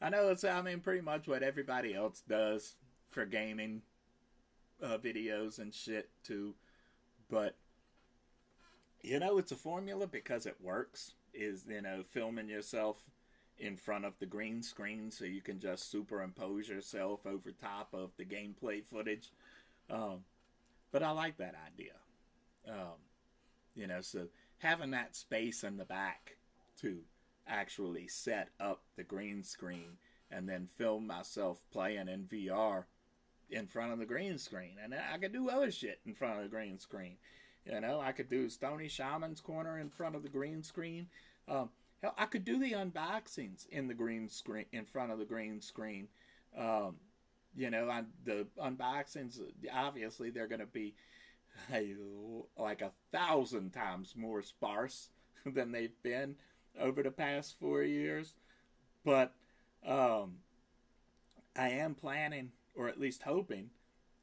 I know it's, I mean, pretty much what everybody else does for gaming videos and shit too. But it's a formula because it works. Is filming yourself in front of the green screen so you can just superimpose yourself over top of the gameplay footage. Um, but I like that idea. So having that space in the back to actually set up the green screen and then film myself playing in VR in front of the green screen. And I could do other shit in front of the green screen. I could do Stoney Shaman's Corner in front of the green screen. Hell, I could do the unboxings in the green screen, in front of the green screen. Um, the unboxings, obviously, they're going to be like 1,000 times more sparse than they've been over the past 4 years. But um, I am planning, or at least hoping,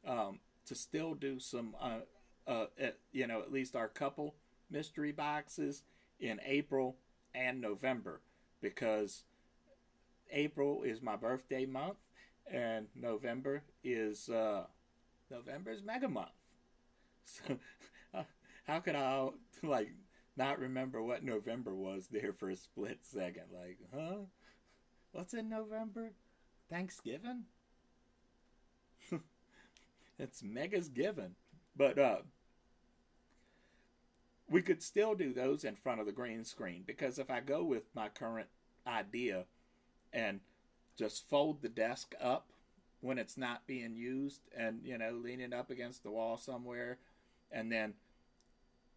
to still do some, at least our couple mystery boxes in April and November, because April is my birthday month, and November is Mega Month. So how could I like not remember what November was there for a split second? Like, huh? What's in November? Thanksgiving? It's Mega's Given. But we could still do those in front of the green screen, because if I go with my current idea and just fold the desk up when it's not being used, and lean it up against the wall somewhere, and then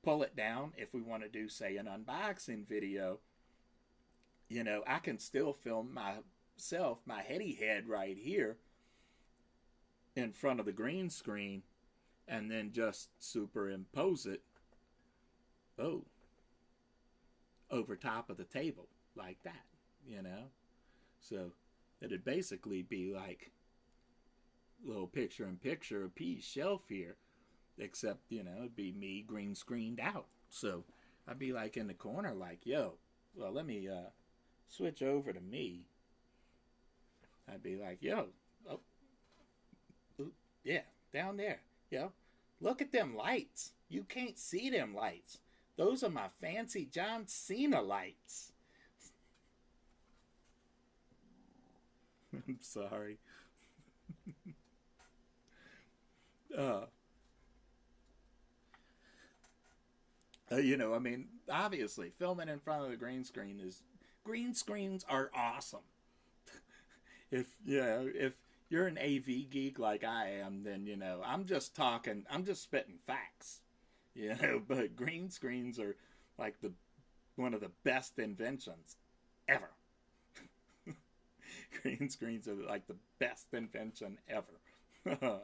pull it down if we want to do, say, an unboxing video, I can still film myself, my heady head right here in front of the green screen, and then just superimpose it over top of the table like that, So it'd basically be like a little picture-in-picture piece shelf here, except, it'd be me green screened out. So I'd be like in the corner like, yo, well, let me switch over to me. I'd be like, yo, oh, yeah, down there, look at them lights. You can't see them lights. Those are my fancy John Cena lights. I'm sorry. I mean, obviously, filming in front of the green screens are awesome. If you're an AV geek like I am, then, I'm just spitting facts, but green screens are like one of the best inventions ever. Green screens are like the best invention ever.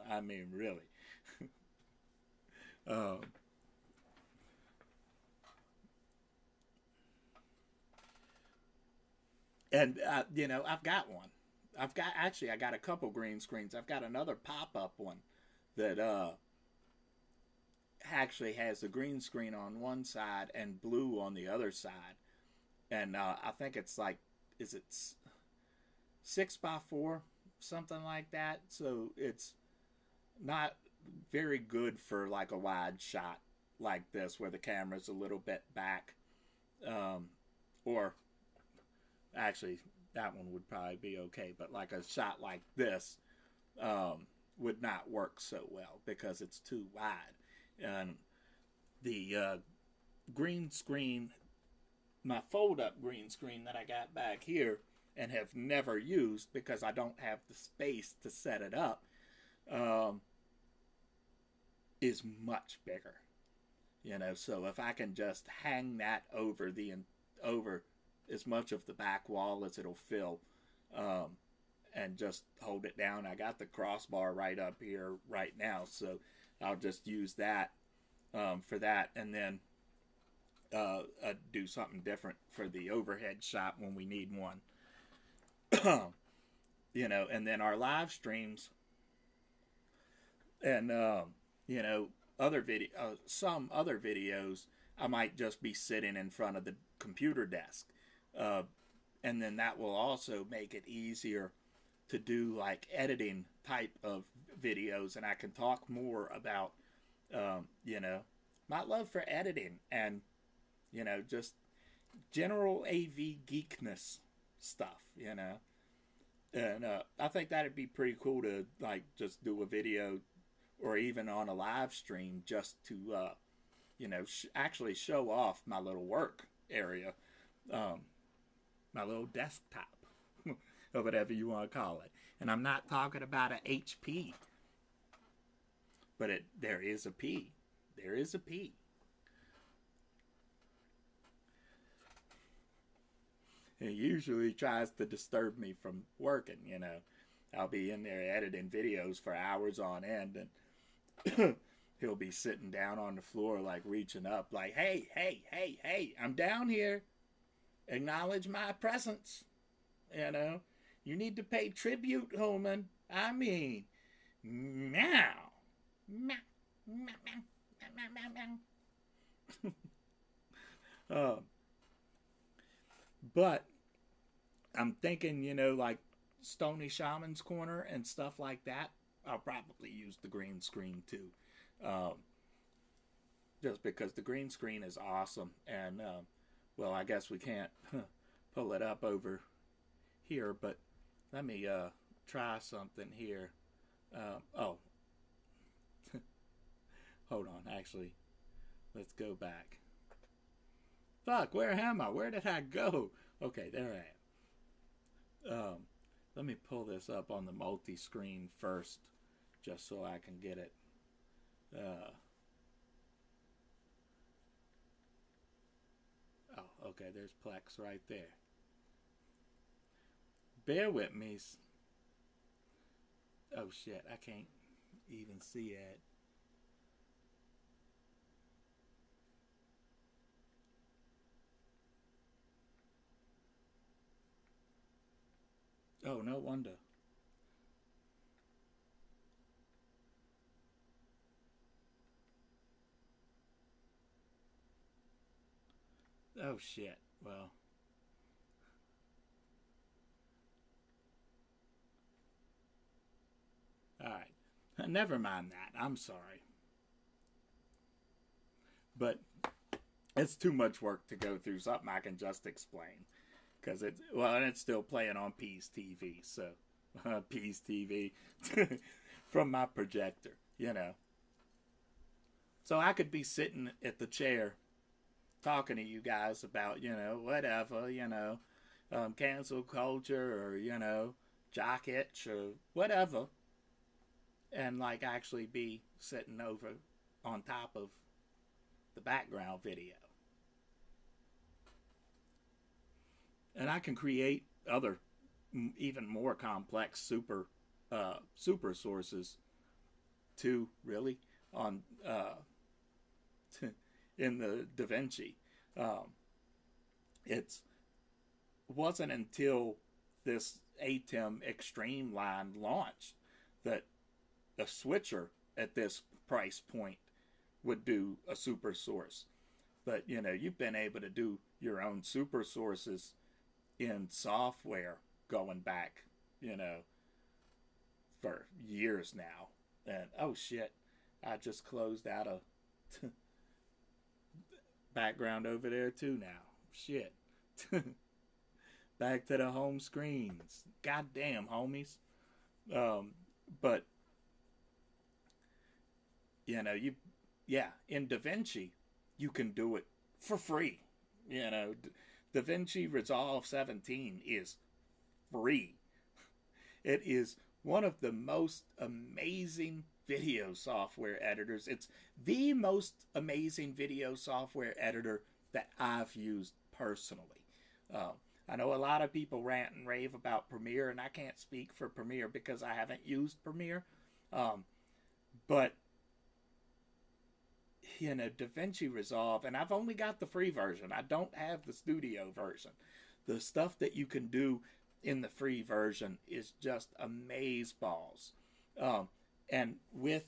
I mean, really. And, I've got one. I got a couple green screens. I've got another pop-up one that actually has the green screen on one side and blue on the other side. And I think it's like, is it 6x4? Something like that. So it's not very good for like a wide shot like this where the camera's a little bit back. Or actually, that one would probably be okay, but like a shot like this would not work so well because it's too wide. And the green screen, my fold-up green screen that I got back here and have never used because I don't have the space to set it up, is much bigger. So if I can just hang that over as much of the back wall as it'll fill, and just hold it down. I got the crossbar right up here right now, so I'll just use that for that, and then do something different for the overhead shot when we need one. And then our live streams and some other videos, I might just be sitting in front of the computer desk. And then that will also make it easier to do like editing type of videos, and I can talk more about my love for editing and just general AV geekness stuff, and I think that'd be pretty cool to like just do a video or even on a live stream just to actually show off my little work area, my little desktop, or whatever you want to call it. And I'm not talking about an HP, but there is a P. There is a P. It usually tries to disturb me from working, I'll be in there editing videos for hours on end, and he'll be sitting down on the floor, like reaching up, like, hey, I'm down here. Acknowledge my presence. You need to pay tribute, Holman. I mean, meow. Meow. Meow. Meow. Meow. Meow. But I'm thinking, you know, like Stoney Shaman's Corner and stuff like that. I'll probably use the green screen too. Um, just because the green screen is awesome. And, well, I guess we can't pull it up over here, but let me try something here. Oh, hold on. Actually, let's go back. Fuck, where am I? Where did I go? Okay, there I am. Let me pull this up on the multi-screen first, just so I can get it. Oh, okay, there's Plex right there. Bear with me. Oh shit, I can't even see it. Oh, no wonder. Oh shit, well. Alright. Never mind that. I'm sorry. But it's too much work to go through something I can just explain. Because it's, well, and it's still playing on Peace TV, so. Peace TV. From my projector, you know. So I could be sitting at the chair talking to you guys about, you know, whatever, you know, cancel culture or, you know, jock itch or whatever. And like actually be sitting over on top of the background video. And I can create other even more complex super sources too, really, on in the DaVinci. It wasn't until this ATEM Extreme line launched that a switcher at this price point would do a super source. But, you know, you've been able to do your own super sources in software going back, you know, for years now. And, oh shit, I just closed out a background over there too now. Shit. Back to the home screens. Goddamn, homies. But, you know, in DaVinci, you can do it for free. You know, DaVinci Resolve 17 is free. It is one of the most amazing video software editors. It's the most amazing video software editor that I've used personally. I know a lot of people rant and rave about Premiere, and I can't speak for Premiere because I haven't used Premiere. But, you know, DaVinci Resolve, and I've only got the free version. I don't have the studio version. The stuff that you can do in the free version is just amazeballs. And with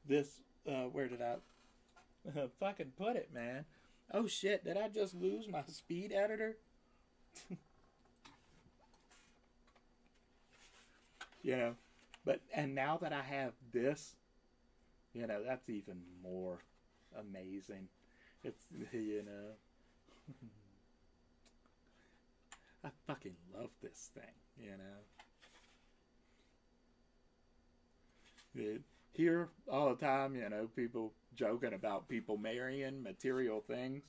this, where did I fucking put it, man? Oh shit, did I just lose my speed editor? You know, but, and now that I have this, you know, that's even more amazing. It's, you know, I fucking love this thing, you know. Here all the time, you know, people joking about people marrying material things.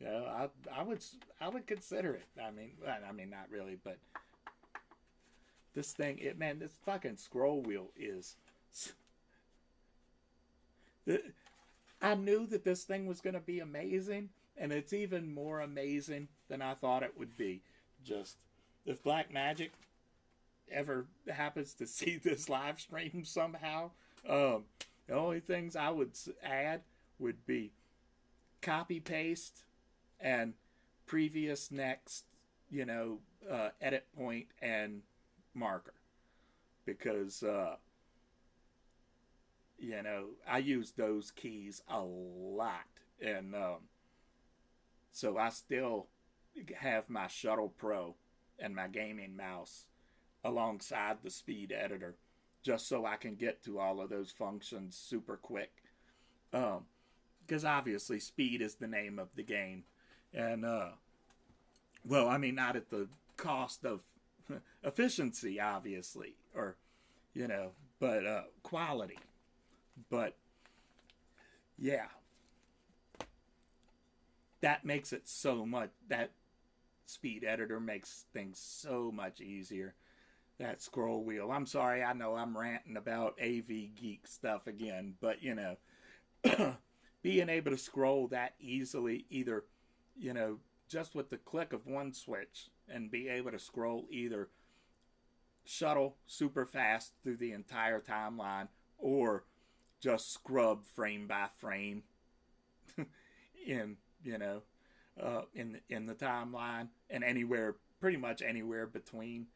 You know, I would consider it. I mean, not really, but this thing, man, this fucking scroll wheel is. I knew that this thing was going to be amazing, and it's even more amazing than I thought it would be. Just, if Black Magic ever happens to see this live stream somehow, the only things I would add would be copy paste and previous next, you know, edit point and marker, because you know, I use those keys a lot, and so I still have my Shuttle Pro and my gaming mouse alongside the speed editor, just so I can get to all of those functions super quick. Because obviously speed is the name of the game. And, well, I mean, not at the cost of efficiency, obviously, or, you know, but quality. But, yeah. That makes it so much, that speed editor makes things so much easier. That scroll wheel. I'm sorry, I know I'm ranting about AV geek stuff again, but, you know, being able to scroll that easily, either, you know, just with the click of one switch, and be able to scroll either shuttle super fast through the entire timeline, or just scrub frame by frame in, you know, in the timeline, and anywhere, pretty much anywhere between,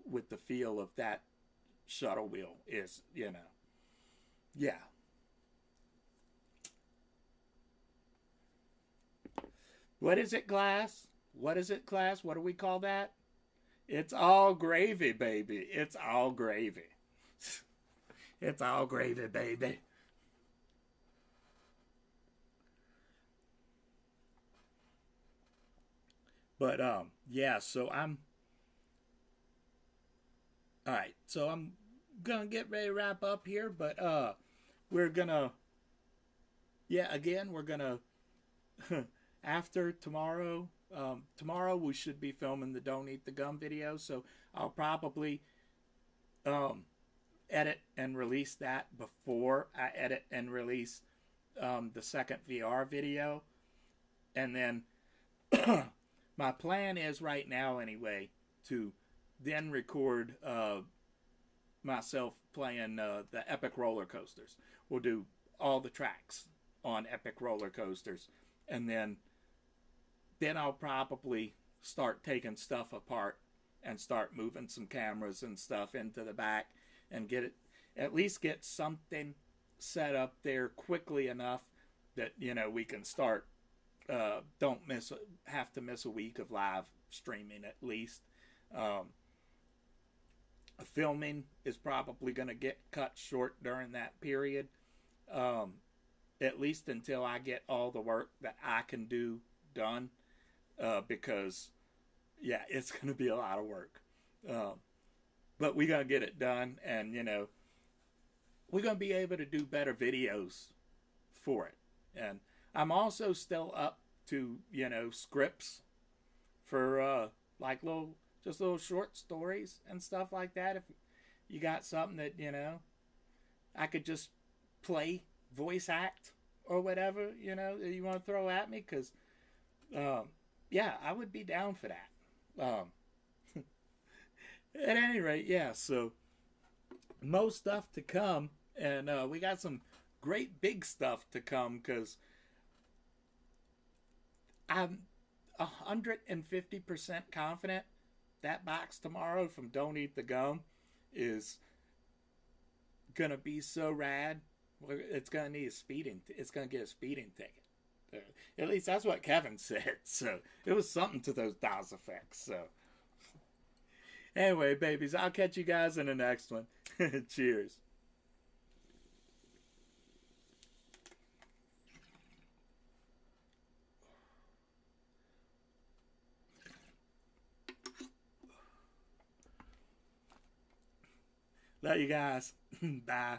with the feel of that shuttle wheel is, you know, yeah. What is it, Glass? What is it, Class? What do we call that? It's all gravy, baby. It's all gravy. It's all gravy, baby. But yeah, so I'm all right. So I'm gonna get ready to wrap up here, but we're gonna, yeah, again, we're gonna after tomorrow. Tomorrow we should be filming the Don't Eat the Gum video, so I'll probably um, edit and release that before I edit and release the second VR video. And then my plan is right now, anyway, to then record myself playing the Epic Roller Coasters. We'll do all the tracks on Epic Roller Coasters, and then I'll probably start taking stuff apart and start moving some cameras and stuff into the back, and get it, at least get something set up there quickly enough that, you know, we can start, don't have to miss a week of live streaming at least. Filming is probably going to get cut short during that period, at least until I get all the work that I can do done, because, yeah, it's going to be a lot of work. But we're going to get it done, and, you know, we're going to be able to do better videos for it. And I'm also still up to, you know, scripts for, like just little short stories and stuff like that. If you got something that, you know, I could just play, voice act, or whatever, you know, that you want to throw at me, because, yeah, I would be down for that. At any rate, yeah, so most stuff to come, and we got some great big stuff to come, because I'm 150% confident that box tomorrow from Don't Eat the Gum is gonna be so rad. It's gonna need it's gonna get a speeding ticket. At least that's what Kevin said. So it was something to those DOS effects. So anyway, babies, I'll catch you guys in the next one. Cheers. Love you guys. Bye.